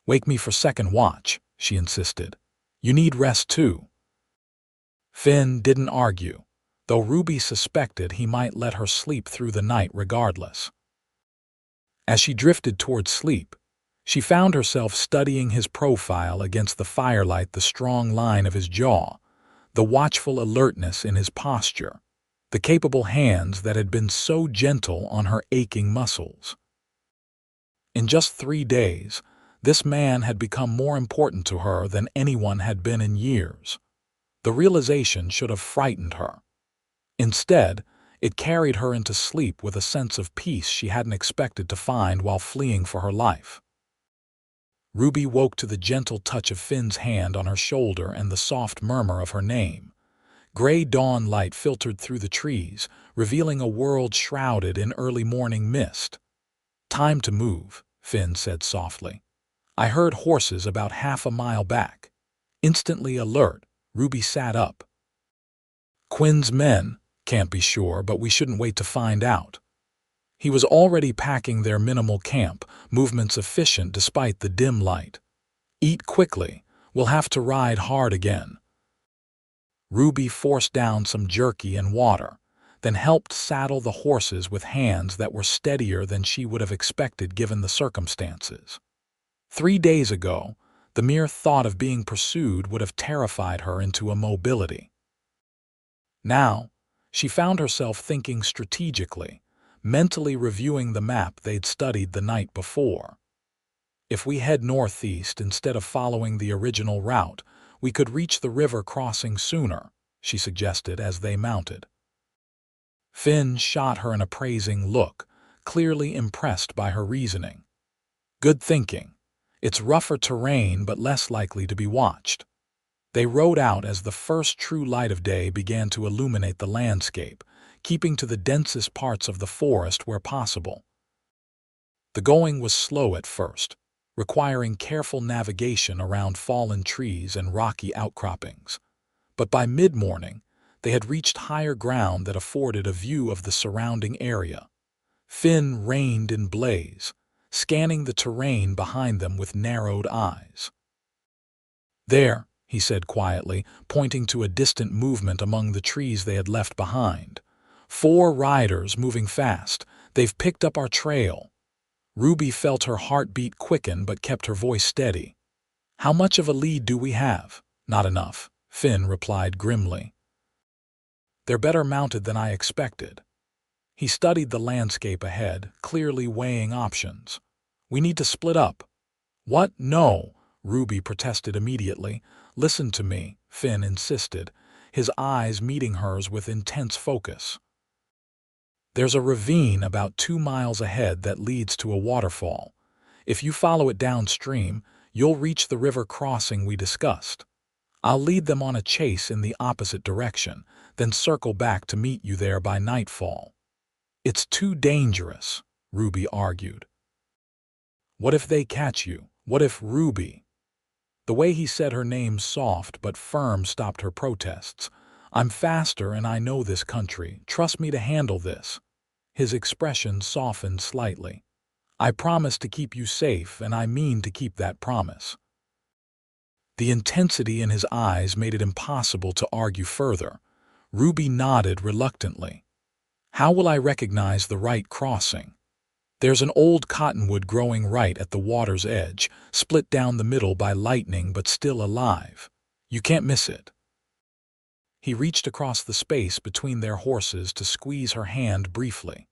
Speaker 1: "Wake me for second watch," she insisted. "You need rest too." Finn didn't argue, though Ruby suspected he might let her sleep through the night regardless. As she drifted toward sleep, she found herself studying his profile against the firelight, the strong line of his jaw, the watchful alertness in his posture, the capable hands that had been so gentle on her aching muscles. In just 3 days, this man had become more important to her than anyone had been in years. The realization should have frightened her. Instead, it carried her into sleep with a sense of peace she hadn't expected to find while fleeing for her life. Ruby woke to the gentle touch of Finn's hand on her shoulder and the soft murmur of her name. Gray dawn light filtered through the trees, revealing a world shrouded in early morning mist. "Time to move," Finn said softly. "I heard horses about half a mile back." Instantly alert, Ruby sat up. "Quinn's men? Can't be sure, but we shouldn't wait to find out." He was already packing their minimal camp, movements efficient despite the dim light. "Eat quickly. We'll have to ride hard again." Ruby forced down some jerky and water, then helped saddle the horses with hands that were steadier than she would have expected given the circumstances. 3 days ago, the mere thought of being pursued would have terrified her into immobility. Now, she found herself thinking strategically, mentally reviewing the map they'd studied the night before. "If we head northeast instead of following the original route, we could reach the river crossing sooner," she suggested as they mounted. Finn shot her an appraising look, clearly impressed by her reasoning. "Good thinking. It's rougher terrain but less likely to be watched." They rode out as the first true light of day began to illuminate the landscape, keeping to the densest parts of the forest where possible. The going was slow at first, requiring careful navigation around fallen trees and rocky outcroppings. But by mid-morning, they had reached higher ground that afforded a view of the surrounding area. Finn reined in Blaze, scanning the terrain behind them with narrowed eyes. "There," he said quietly, pointing to a distant movement among the trees they had left behind. "4 riders moving fast. They've picked up our trail." Ruby felt her heartbeat quicken but kept her voice steady. "How much of a lead do we have?" "Not enough," Finn replied grimly. "They're better mounted than I expected." He studied the landscape ahead, clearly weighing options. "We need to split up." "What? No," Ruby protested immediately. "Listen to me," Finn insisted, his eyes meeting hers with intense focus. "There's a ravine about 2 miles ahead that leads to a waterfall. If you follow it downstream, you'll reach the river crossing we discussed. I'll lead them on a chase in the opposite direction, then circle back to meet you there by nightfall." "It's too dangerous," Ruby argued. "What if they catch you? What if Ruby?" The way he said her name soft but firm stopped her protests. "I'm faster and I know this country. Trust me to handle this." His expression softened slightly. "I promise to keep you safe, and I mean to keep that promise." The intensity in his eyes made it impossible to argue further. Ruby nodded reluctantly. "How will I recognize the right crossing?" "There's an old cottonwood growing right at the water's edge, split down the middle by lightning but still alive. You can't miss it." He reached across the space between their horses to squeeze her hand briefly.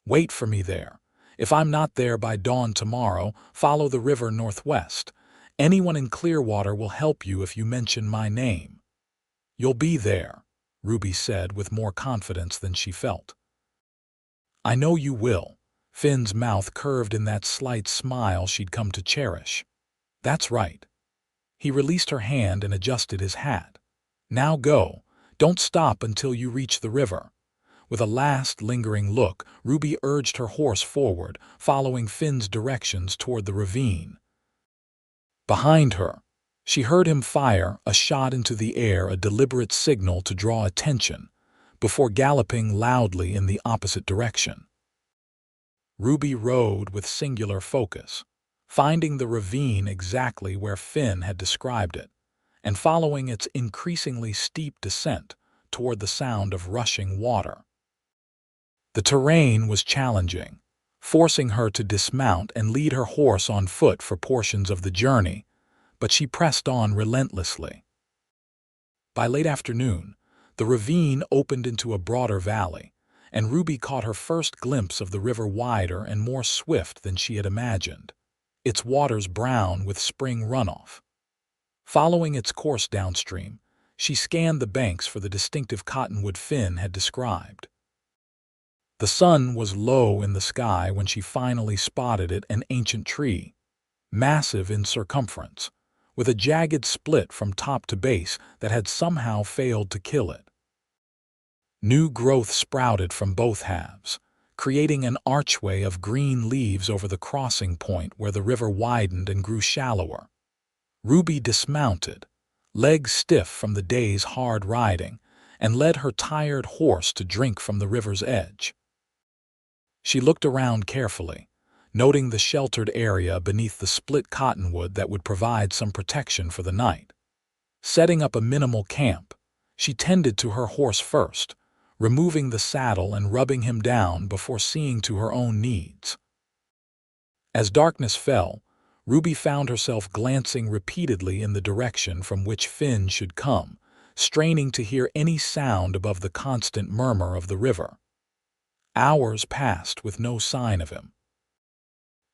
Speaker 1: "Wait for me there. If I'm not there by dawn tomorrow, follow the river northwest. Anyone in Clearwater will help you if you mention my name." "You'll be there," Ruby said with more confidence than she felt. "I know you will." Finn's mouth curved in that slight smile she'd come to cherish. "That's right." He released her hand and adjusted his hat. "Now go. Don't stop until you reach the river. With a last lingering look, Ruby urged her horse forward, following Finn's directions toward the ravine. Behind her, she heard him fire a shot into the air, a deliberate signal to draw attention, before galloping loudly in the opposite direction. Ruby rode with singular focus, finding the ravine exactly where Finn had described it, and following its increasingly steep descent toward the sound of rushing water. The terrain was challenging, forcing her to dismount and lead her horse on foot for portions of the journey, but she pressed on relentlessly. By late afternoon, the ravine opened into a broader valley, and Ruby caught her first glimpse of the river, wider and more swift than she had imagined, its waters brown with spring runoff. Following its course downstream, she scanned the banks for the distinctive cottonwood Finn had described. The sun was low in the sky when she finally spotted it, an ancient tree, massive in circumference, with a jagged split from top to base that had somehow failed to kill it. New growth sprouted from both halves, creating an archway of green leaves over the crossing point where the river widened and grew shallower. Ruby dismounted, legs stiff from the day's hard riding, and led her tired horse to drink from the river's edge. She looked around carefully, noting the sheltered area beneath the split cottonwood that would provide some protection for the night. Setting up a minimal camp, she tended to her horse first, removing the saddle and rubbing him down before seeing to her own needs. As darkness fell, Ruby found herself glancing repeatedly in the direction from which Finn should come, straining to hear any sound above the constant murmur of the river. Hours passed with no sign of him.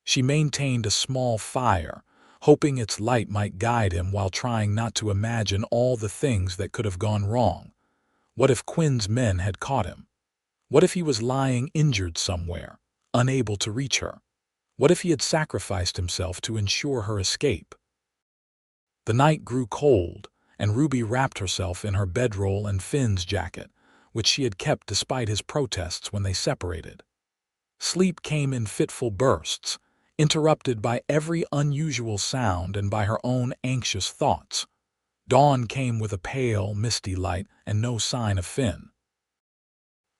Speaker 1: She maintained a small fire, hoping its light might guide him while trying not to imagine all the things that could have gone wrong. What if Quinn's men had caught him? What if he was lying injured somewhere, unable to reach her? What if he had sacrificed himself to ensure her escape? The night grew cold, and Ruby wrapped herself in her bedroll and Finn's jacket, which she had kept despite his protests when they separated. Sleep came in fitful bursts, interrupted by every unusual sound and by her own anxious thoughts. Dawn came with a pale, misty light and no sign of Finn.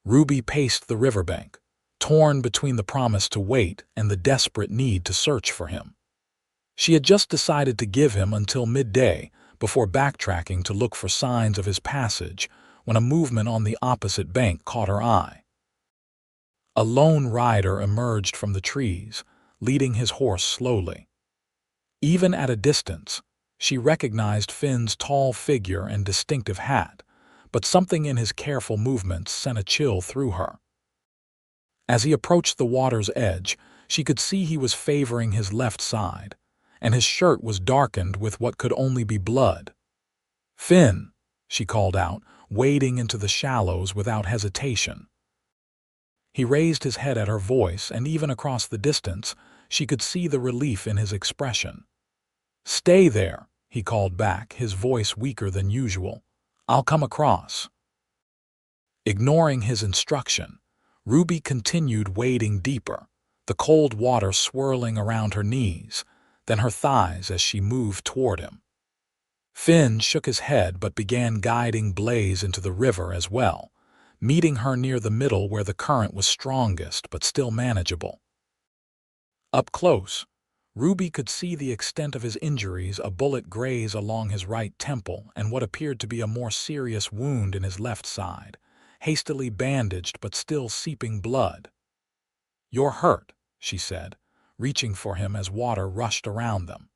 Speaker 1: Ruby paced the riverbank, torn between the promise to wait and the desperate need to search for him. She had just decided to give him until midday before backtracking to look for signs of his passage when a movement on the opposite bank caught her eye. A lone rider emerged from the trees, leading his horse slowly. Even at a distance, she recognized Finn's tall figure and distinctive hat, but something in his careful movements sent a chill through her. As he approached the water's edge, she could see he was favoring his left side, and his shirt was darkened with what could only be blood. "Finn," she called out, wading into the shallows without hesitation. He raised his head at her voice, and even across the distance, she could see the relief in his expression. "Stay there," he called back, his voice weaker than usual. "I'll come across." Ignoring his instruction, Ruby continued wading deeper, the cold water swirling around her knees, then her thighs as she moved toward him. Finn shook his head but began guiding Blaze into the river as well, meeting her near the middle where the current was strongest but still manageable. Up close, Ruby could see the extent of his injuries, a bullet graze along his right temple and what appeared to be a more serious wound in his left side, hastily bandaged but still seeping blood. "You're hurt," she said, reaching for him as water rushed around them.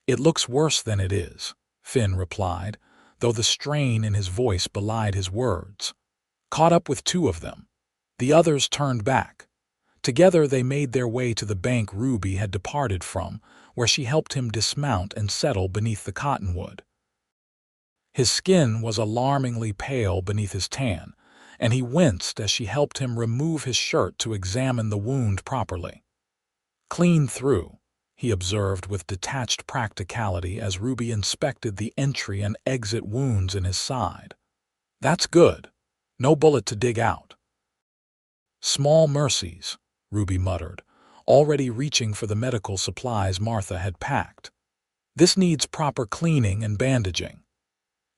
Speaker 1: "It looks worse than it is," Finn replied, though the strain in his voice belied his words. "Caught up with two of them." The others turned back. Together they made their way to the bank Ruby had departed from, where she helped him dismount and settle beneath the cottonwood. His skin was alarmingly pale beneath his tan, and he winced as she helped him remove his shirt to examine the wound properly. "Clean through," he observed with detached practicality as Ruby inspected the entry and exit wounds in his side. "That's good. No bullet to dig out. Small mercies, Ruby muttered, already reaching for the medical supplies Martha had packed. This needs proper cleaning and bandaging.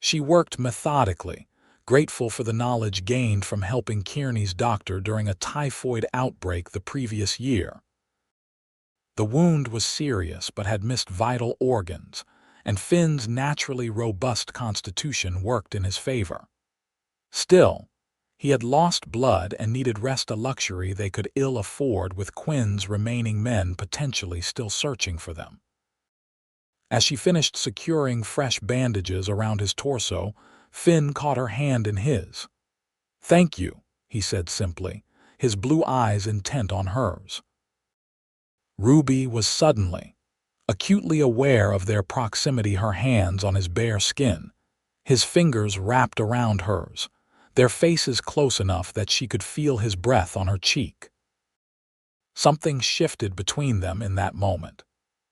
Speaker 1: She worked methodically, grateful for the knowledge gained from helping Kearney's doctor during a typhoid outbreak the previous year. The wound was serious but had missed vital organs, and Finn's naturally robust constitution worked in his favor. Still, he had lost blood and needed rest, a luxury they could ill afford with Quinn's remaining men potentially still searching for them. As she finished securing fresh bandages around his torso, Finn caught her hand in his. "Thank you," he said simply, his blue eyes intent on hers. Ruby was suddenly, acutely aware of their proximity, her hands on his bare skin, his fingers wrapped around hers, their faces close enough that she could feel his breath on her cheek. Something shifted between them in that moment.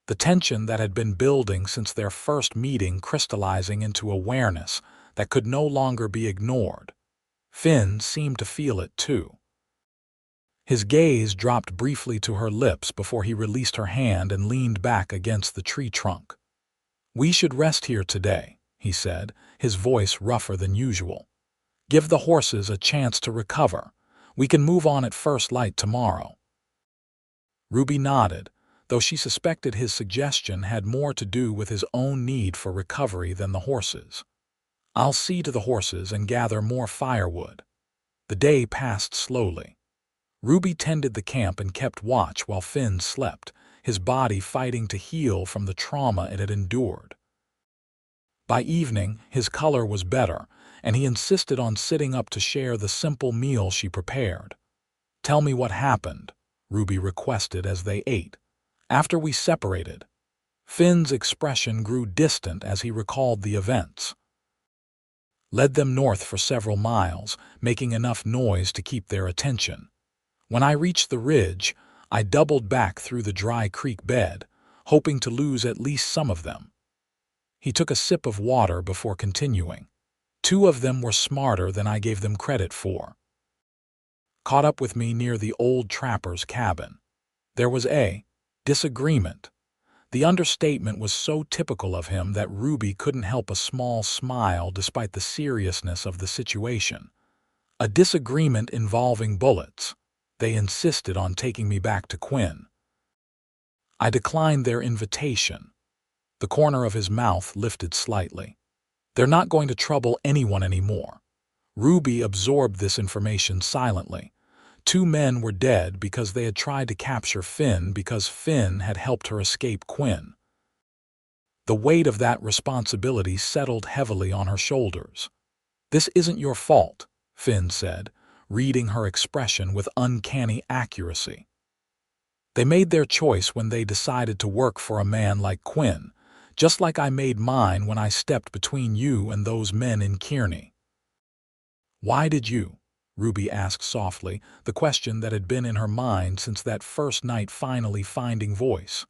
Speaker 1: The tension that had been building since their first meeting crystallizing into awareness that could no longer be ignored. Finn seemed to feel it too. His gaze dropped briefly to her lips before he released her hand and leaned back against the tree trunk. "We should rest here today," he said, his voice rougher than usual. "Give the horses a chance to recover. We can move on at first light tomorrow." Ruby nodded, though she suspected his suggestion had more to do with his own need for recovery than the horses. "I'll see to the horses and gather more firewood." The day passed slowly. Ruby tended the camp and kept watch while Finn slept, his body fighting to heal from the trauma it had endured. By evening, his color was better, and he insisted on sitting up to share the simple meal she prepared. "Tell me what happened," Ruby requested as they ate. "After we separated." Finn's expression grew distant as he recalled the events. "Led them north for several miles, making enough noise to keep their attention. When I reached the ridge, I doubled back through the dry creek bed, hoping to lose at least some of them." He took a sip of water before continuing. "Two of them were smarter than I gave them credit for. Caught up with me near the old trapper's cabin. There was a disagreement." The understatement was so typical of him that Ruby couldn't help a small smile despite the seriousness of the situation. "A disagreement involving bullets. They insisted on taking me back to Quinn. I declined their invitation." The corner of his mouth lifted slightly. "They're not going to trouble anyone anymore." Ruby absorbed this information silently. Two men were dead because they had tried to capture Finn because Finn had helped her escape Quinn. The weight of that responsibility settled heavily on her shoulders. "This isn't your fault," Finn said, reading her expression with uncanny accuracy. "They made their choice when they decided to work for a man like Quinn, just like I made mine when I stepped between you and those men in Kearney." "Why did you?" Ruby asked softly, the question that had been in her mind since that first night finally finding voice.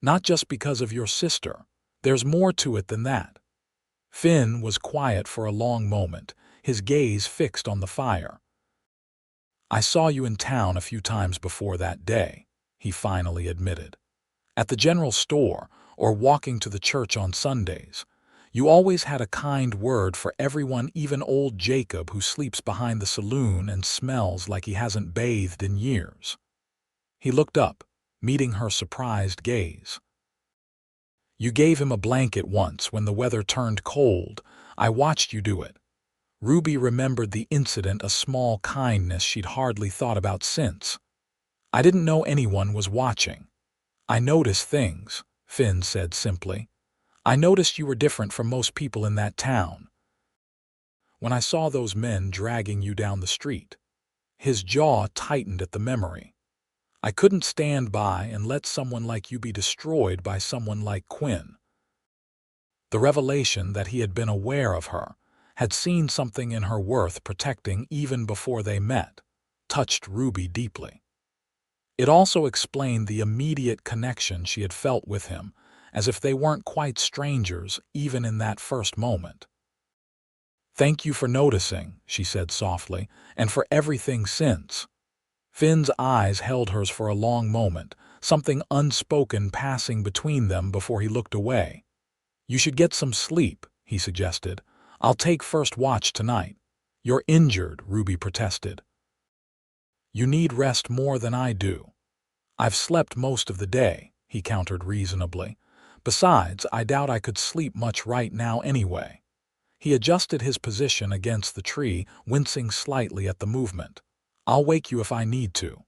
Speaker 1: "Not just because of your sister. There's more to it than that." Finn was quiet for a long moment, his gaze fixed on the fire. "I saw you in town a few times before that day," he finally admitted. "At the general store, or walking to the church on Sundays. You always had a kind word for everyone, even old Jacob who sleeps behind the saloon and smells like he hasn't bathed in years." He looked up, meeting her surprised gaze. "You gave him a blanket once when the weather turned cold. I watched you do it." Ruby remembered the incident, a small kindness she'd hardly thought about since. "I didn't know anyone was watching." "I noticed things," Finn said simply. "I noticed you were different from most people in that town. When I saw those men dragging you down the street." His jaw tightened at the memory. "I couldn't stand by and let someone like you be destroyed by someone like Quinn." The revelation that he had been aware of her, had seen something in her worth protecting even before they met, touched Ruby deeply. It also explained the immediate connection she had felt with him, as if they weren't quite strangers even in that first moment. "Thank you for noticing," she said softly, "and for everything since." Finn's eyes held hers for a long moment, something unspoken passing between them before he looked away. "You should get some sleep," he suggested. "I'll take first watch tonight." "You're injured," Ruby protested. "You need rest more than I do." "I've slept most of the day," he countered reasonably. "Besides, I doubt I could sleep much right now anyway." He adjusted his position against the tree, wincing slightly at the movement. "I'll wake you if I need to."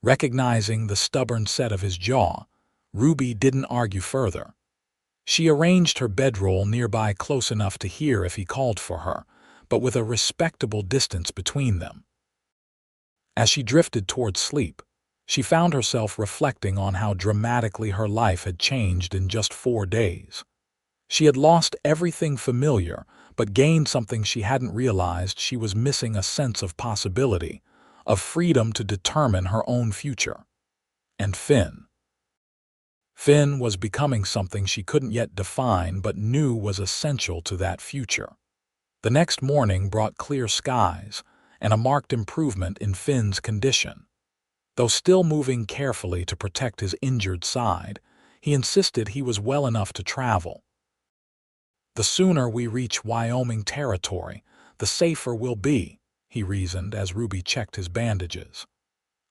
Speaker 1: Recognizing the stubborn set of his jaw, Ruby didn't argue further. She arranged her bedroll nearby close enough to hear if he called for her, but with a respectable distance between them. As she drifted toward sleep, she found herself reflecting on how dramatically her life had changed in just 4 days. She had lost everything familiar, but gained something she hadn't realized. She was missing a sense of possibility, of freedom to determine her own future. And Finn. Finn was becoming something she couldn't yet define but knew was essential to that future. The next morning brought clear skies and a marked improvement in Finn's condition. Though still moving carefully to protect his injured side, he insisted he was well enough to travel. "The sooner we reach Wyoming territory, the safer we'll be," he reasoned as Ruby checked his bandages.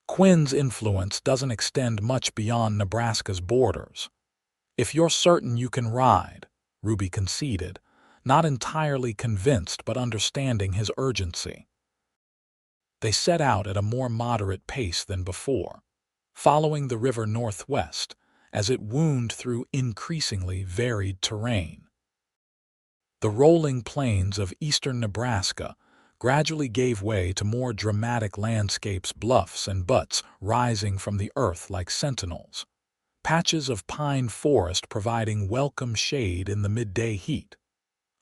Speaker 1: "Quinn's influence doesn't extend much beyond Nebraska's borders." "If you're certain you can ride," Ruby conceded, not entirely convinced but understanding his urgency. They set out at a more moderate pace than before, following the river northwest as it wound through increasingly varied terrain. The rolling plains of eastern Nebraska gradually gave way to more dramatic landscapes, bluffs and buttes rising from the earth like sentinels, patches of pine forest providing welcome shade in the midday heat.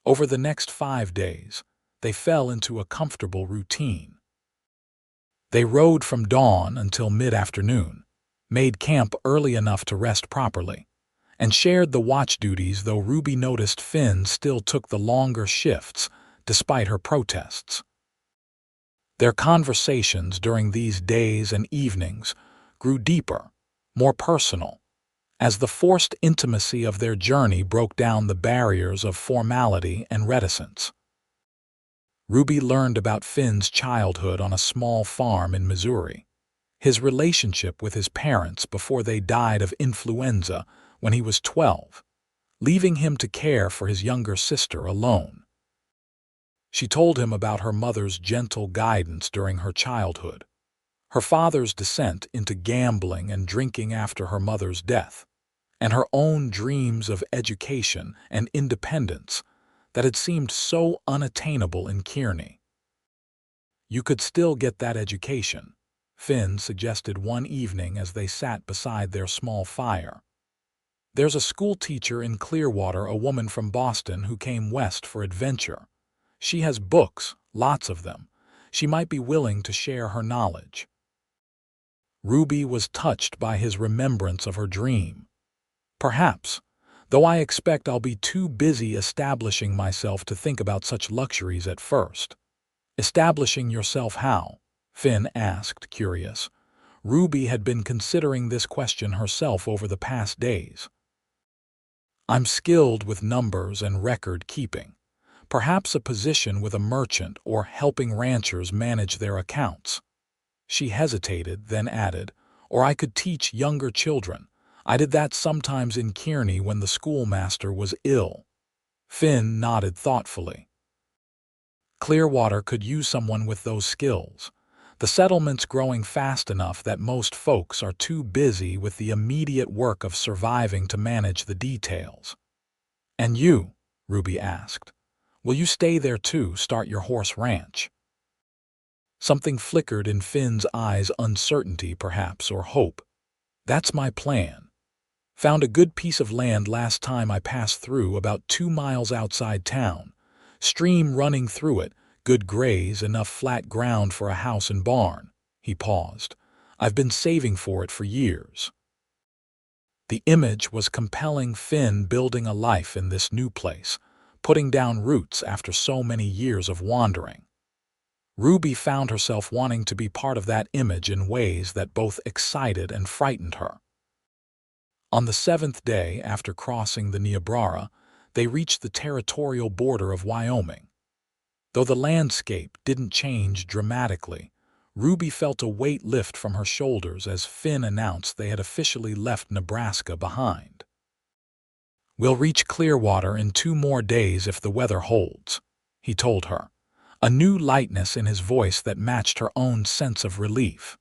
Speaker 1: Over the next 5 days, they fell into a comfortable routine. They rode from dawn until mid-afternoon, made camp early enough to rest properly, and shared the watch duties, though Ruby noticed Finn still took the longer shifts despite her protests. Their conversations during these days and evenings grew deeper, more personal, as the forced intimacy of their journey broke down the barriers of formality and reticence. Ruby learned about Finn's childhood on a small farm in Missouri, his relationship with his parents before they died of influenza when he was 12, leaving him to care for his younger sister alone. She told him about her mother's gentle guidance during her childhood, her father's descent into gambling and drinking after her mother's death, and her own dreams of education and independence that had seemed so unattainable in Kearney. "You could still get that education," Finn suggested one evening as they sat beside their small fire. "There's a school teacher in Clearwater, a woman from Boston who came west for adventure. She has books, lots of them. She might be willing to share her knowledge." Ruby was touched by his remembrance of her dream. "Perhaps, though I expect I'll be too busy establishing myself to think about such luxuries at first." "Establishing yourself how?" Finn asked, curious. Ruby had been considering this question herself over the past days. "I'm skilled with numbers and record keeping. Perhaps a position with a merchant or helping ranchers manage their accounts." She hesitated, then added, "Or I could teach younger children. I did that sometimes in Kearney when the schoolmaster was ill." Finn nodded thoughtfully. Clearwater could use someone with those skills. The settlement's growing fast enough that most folks are too busy with the immediate work of surviving to manage the details. "And you?" Ruby asked. "Will you stay there too, start your horse ranch?" Something flickered in Finn's eyes, uncertainty perhaps, or hope. "That's my plan. Found a good piece of land last time I passed through, about 2 miles outside town. Stream running through it, good graze, enough flat ground for a house and barn." He paused. "I've been saving for it for years." The image was compelling. Finn building a life in this new place, putting down roots after so many years of wandering. Ruby found herself wanting to be part of that image in ways that both excited and frightened her. On the 7th day after crossing the Niobrara, they reached the territorial border of Wyoming. Though the landscape didn't change dramatically, Ruby felt a weight lift from her shoulders as Finn announced they had officially left Nebraska behind. "We'll reach Clearwater in 2 more days if the weather holds," he told her, a new lightness in his voice that matched her own sense of relief.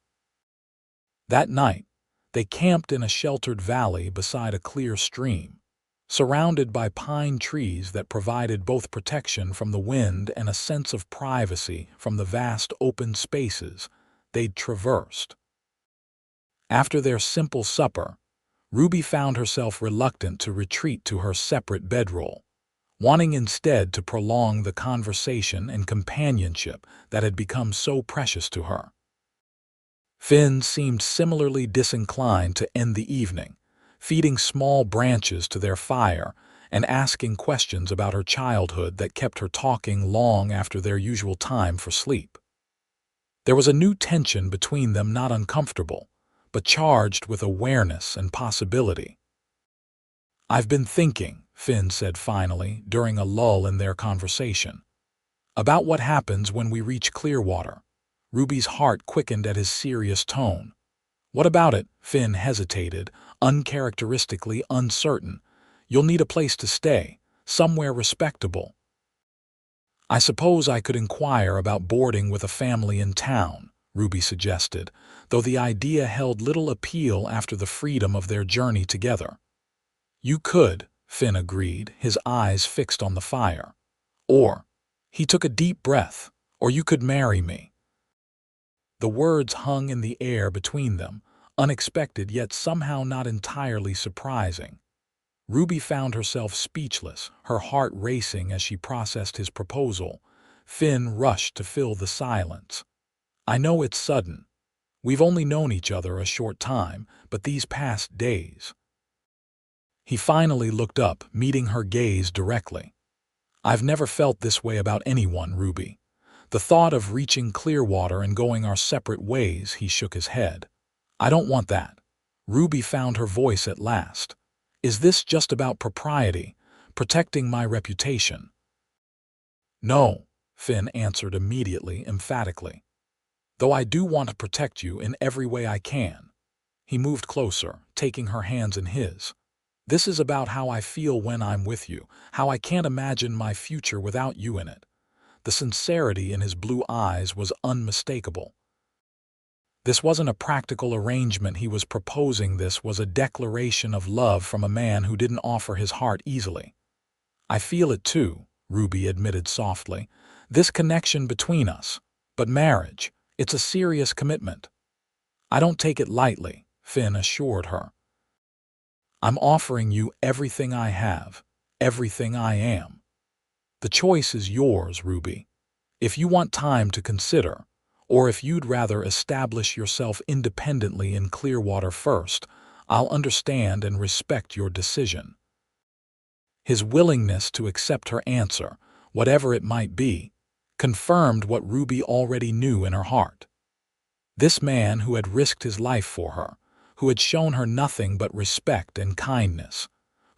Speaker 1: That night, they camped in a sheltered valley beside a clear stream, surrounded by pine trees that provided both protection from the wind and a sense of privacy from the vast open spaces they'd traversed. After their simple supper, Ruby found herself reluctant to retreat to her separate bedroll, wanting instead to prolong the conversation and companionship that had become so precious to her. Finn seemed similarly disinclined to end the evening, feeding small branches to their fire and asking questions about her childhood that kept her talking long after their usual time for sleep. There was a new tension between them, not uncomfortable, but charged with awareness and possibility. "I've been thinking," Finn said finally, during a lull in their conversation, "about what happens when we reach Clearwater." Ruby's heart quickened at his serious tone. "What about it?" Finn hesitated, uncharacteristically uncertain. "You'll need a place to stay, somewhere respectable." "I suppose I could inquire about boarding with a family in town," Ruby suggested, though the idea held little appeal after the freedom of their journey together. "You could," Finn agreed, his eyes fixed on the fire. "Or," he took a deep breath, "or you could marry me." The words hung in the air between them, unexpected yet somehow not entirely surprising. Ruby found herself speechless, her heart racing as she processed his proposal. Finn rushed to fill the silence. "I know it's sudden. We've only known each other a short time, but these past days—" He finally looked up, meeting her gaze directly. "I've never felt this way about anyone, Ruby. The thought of reaching Clearwater and going our separate ways," he shook his head. "I don't want that." Ruby found her voice at last. "Is this just about propriety, protecting my reputation?" "No," Finn answered immediately, emphatically. "Though I do want to protect you in every way I can." He moved closer, taking her hands in his. "This is about how I feel when I'm with you, how I can't imagine my future without you in it." The sincerity in his blue eyes was unmistakable. This wasn't a practical arrangement he was proposing, this was a declaration of love from a man who didn't offer his heart easily. "I feel it too," Ruby admitted softly. "This connection between us. But marriage, it's a serious commitment." "I don't take it lightly," Finn assured her. "I'm offering you everything I have, everything I am. The choice is yours, Ruby. If you want time to consider, or if you'd rather establish yourself independently in Clearwater first, I'll understand and respect your decision." His willingness to accept her answer, whatever it might be, confirmed what Ruby already knew in her heart. This man who had risked his life for her, who had shown her nothing but respect and kindness,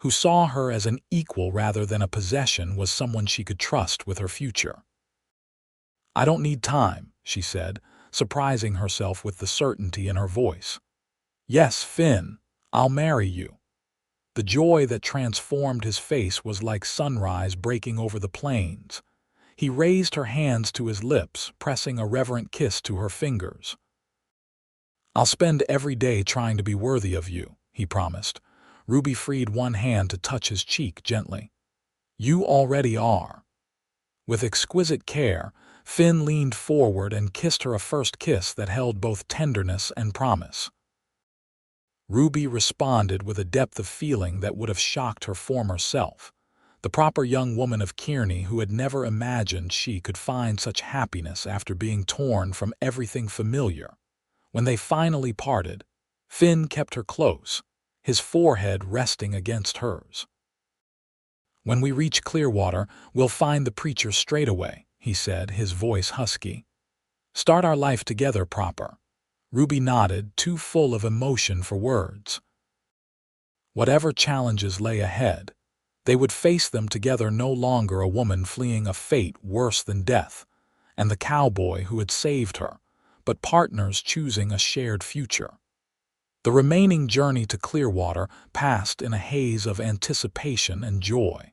Speaker 1: who saw her as an equal rather than a possession, was someone she could trust with her future. "I don't need time," she said, surprising herself with the certainty in her voice. "Yes, Finn, I'll marry you." The joy that transformed his face was like sunrise breaking over the plains. He raised her hands to his lips, pressing a reverent kiss to her fingers. "I'll spend every day trying to be worthy of you," he promised. Ruby freed one hand to touch his cheek gently. "You already are." With exquisite care, Finn leaned forward and kissed her a first kiss that held both tenderness and promise. Ruby responded with a depth of feeling that would have shocked her former self, the proper young woman of Kearney who had never imagined she could find such happiness after being torn from everything familiar. When they finally parted, Finn kept her close, his forehead resting against hers. "When we reach Clearwater, we'll find the preacher straight away," he said, his voice husky. "Start our life together proper." Ruby nodded, too full of emotion for words. Whatever challenges lay ahead, they would face them together, no longer a woman fleeing a fate worse than death, and the cowboy who had saved her, but partners choosing a shared future. The remaining journey to Clearwater passed in a haze of anticipation and joy.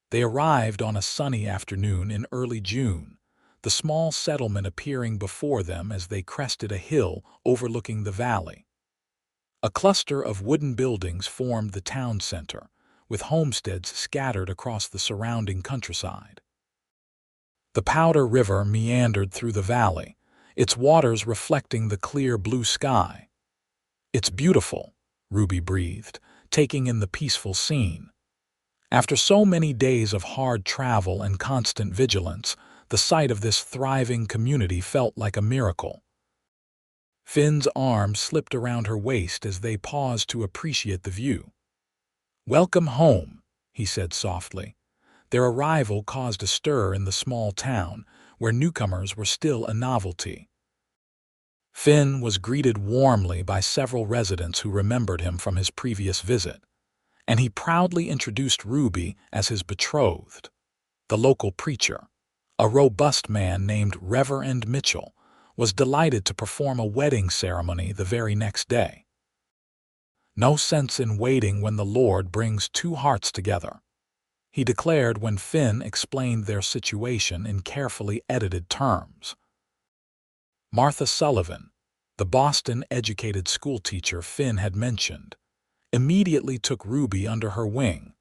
Speaker 1: They arrived on a sunny afternoon in early June, the small settlement appearing before them as they crested a hill overlooking the valley. A cluster of wooden buildings formed the town center, with homesteads scattered across the surrounding countryside. The Powder River meandered through the valley, its waters reflecting the clear blue sky. "It's beautiful," Ruby breathed, taking in the peaceful scene. After so many days of hard travel and constant vigilance, the sight of this thriving community felt like a miracle. Finn's arm slipped around her waist as they paused to appreciate the view. "Welcome home," he said softly. Their arrival caused a stir in the small town, where newcomers were still a novelty. Finn was greeted warmly by several residents who remembered him from his previous visit, and he proudly introduced Ruby as his betrothed. The local preacher, a robust man named Reverend Mitchell, was delighted to perform a wedding ceremony the very next day. "No sense in waiting when the Lord brings two hearts together," he declared when Finn explained their situation in carefully edited terms. Martha Sullivan, the Boston-educated schoolteacher Finn had mentioned, immediately took Ruby under her wing,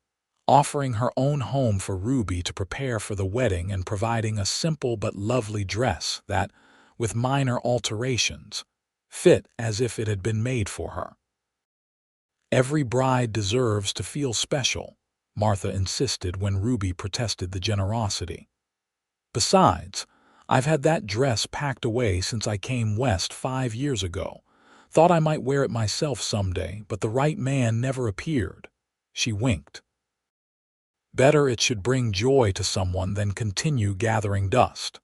Speaker 1: offering her own home for Ruby to prepare for the wedding and providing a simple but lovely dress that, with minor alterations, fit as if it had been made for her. "Every bride deserves to feel special," Martha insisted when Ruby protested the generosity. "Besides, I've had that dress packed away since I came west 5 years ago. Thought I might wear it myself someday, but the right man never appeared." She winked. "Better it should bring joy to someone than continue gathering dust."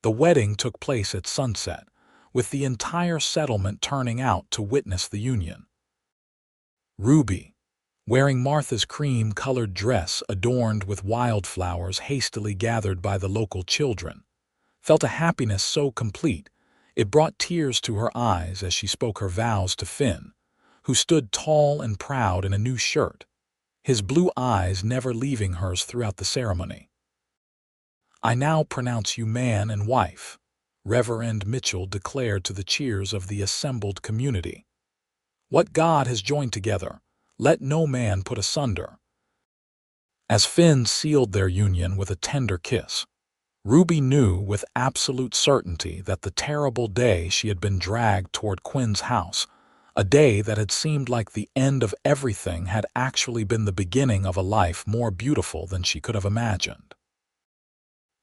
Speaker 1: The wedding took place at sunset, with the entire settlement turning out to witness the union. Ruby, wearing Martha's cream-colored dress adorned with wildflowers hastily gathered by the local children, felt a happiness so complete it brought tears to her eyes as she spoke her vows to Finn, who stood tall and proud in a new shirt, his blue eyes never leaving hers throughout the ceremony. "I now pronounce you man and wife," Reverend Mitchell declared to the cheers of the assembled community. "What God has joined together, let no man put asunder." As Finn sealed their union with a tender kiss, Ruby knew with absolute certainty that the terrible day she had been dragged toward Quinn's house, a day that had seemed like the end of everything, had actually been the beginning of a life more beautiful than she could have imagined.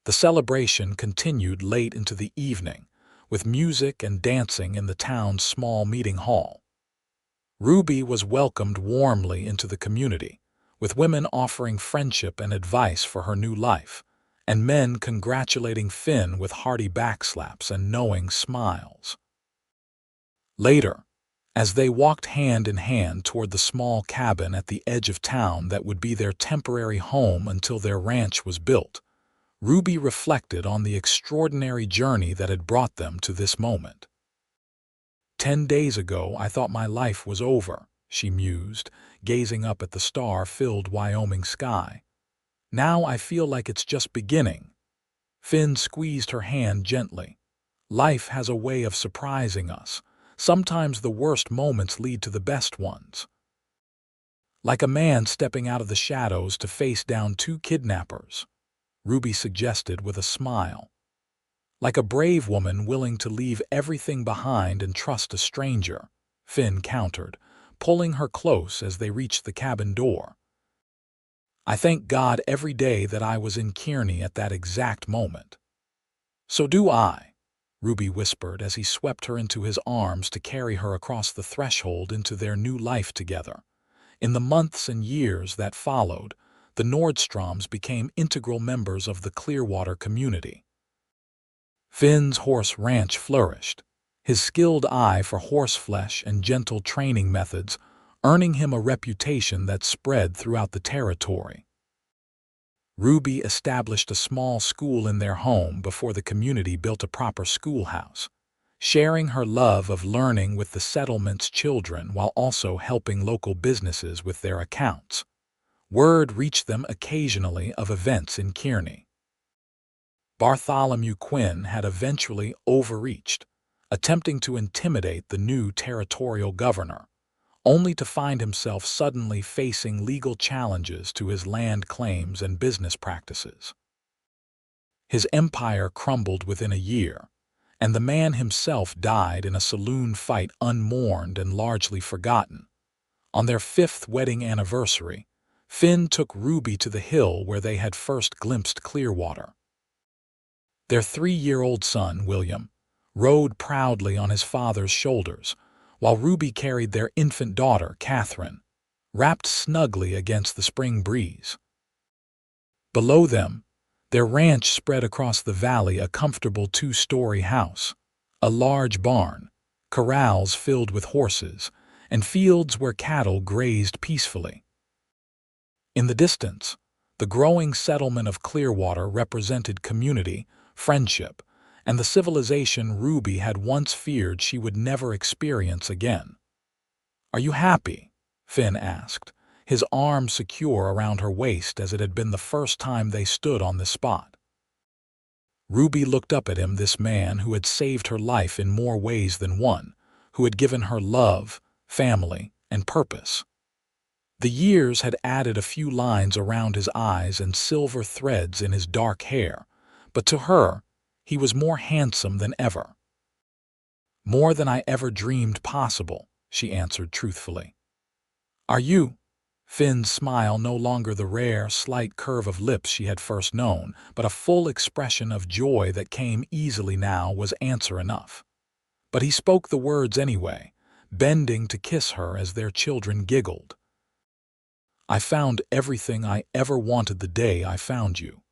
Speaker 1: The celebration continued late into the evening, with music and dancing in the town's small meeting hall. Ruby was welcomed warmly into the community, with women offering friendship and advice for her new life, and men congratulating Finn with hearty backslaps and knowing smiles. Later, as they walked hand in hand toward the small cabin at the edge of town that would be their temporary home until their ranch was built, Ruby reflected on the extraordinary journey that had brought them to this moment. 10 days ago I thought my life was over," she mused, gazing up at the star-filled Wyoming sky. "Now I feel like it's just beginning." Finn squeezed her hand gently. "Life has a way of surprising us. Sometimes the worst moments lead to the best ones." "Like a man stepping out of the shadows to face down 2 kidnappers," Ruby suggested with a smile. "Like a brave woman willing to leave everything behind and trust a stranger," Finn countered, pulling her close as they reached the cabin door. "I thank God every day that I was in Kearney at that exact moment." "So do I," Ruby whispered as he swept her into his arms to carry her across the threshold into their new life together. In the months and years that followed, the Nordstroms became integral members of the Clearwater community. Finn's horse ranch flourished, his skilled eye for horseflesh and gentle training methods earning him a reputation that spread throughout the territory. Ruby established a small school in their home before the community built a proper schoolhouse, sharing her love of learning with the settlement's children while also helping local businesses with their accounts. Word reached them occasionally of events in Kearney. Bartholomew Quinn had eventually overreached, attempting to intimidate the new territorial governor, only to find himself suddenly facing legal challenges to his land claims and business practices. His empire crumbled within a year, and the man himself died in a saloon fight unmourned and largely forgotten. On their 5th wedding anniversary, Finn took Ruby to the hill where they had first glimpsed Clearwater. Their 3-year-old son, William, rode proudly on his father's shoulders, while Ruby carried their infant daughter, Catherine, wrapped snugly against the spring breeze. Below them, their ranch spread across the valley, a comfortable 2-story house, a large barn, corrals filled with horses, and fields where cattle grazed peacefully. In the distance, the growing settlement of Clearwater represented community, friendship, and the civilization Ruby had once feared she would never experience again. "Are you happy?" Finn asked, his arm secure around her waist as it had been the first time they stood on this spot. Ruby looked up at him, this man who had saved her life in more ways than one, who had given her love, family, and purpose. The years had added a few lines around his eyes and silver threads in his dark hair, but to her, he was more handsome than ever. "More than I ever dreamed possible," she answered truthfully. "Are you?" Finn's smile, no longer the rare, slight curve of lips she had first known, but a full expression of joy that came easily now, was answer enough. But he spoke the words anyway, bending to kiss her as their children giggled. "I found everything I ever wanted the day I found you."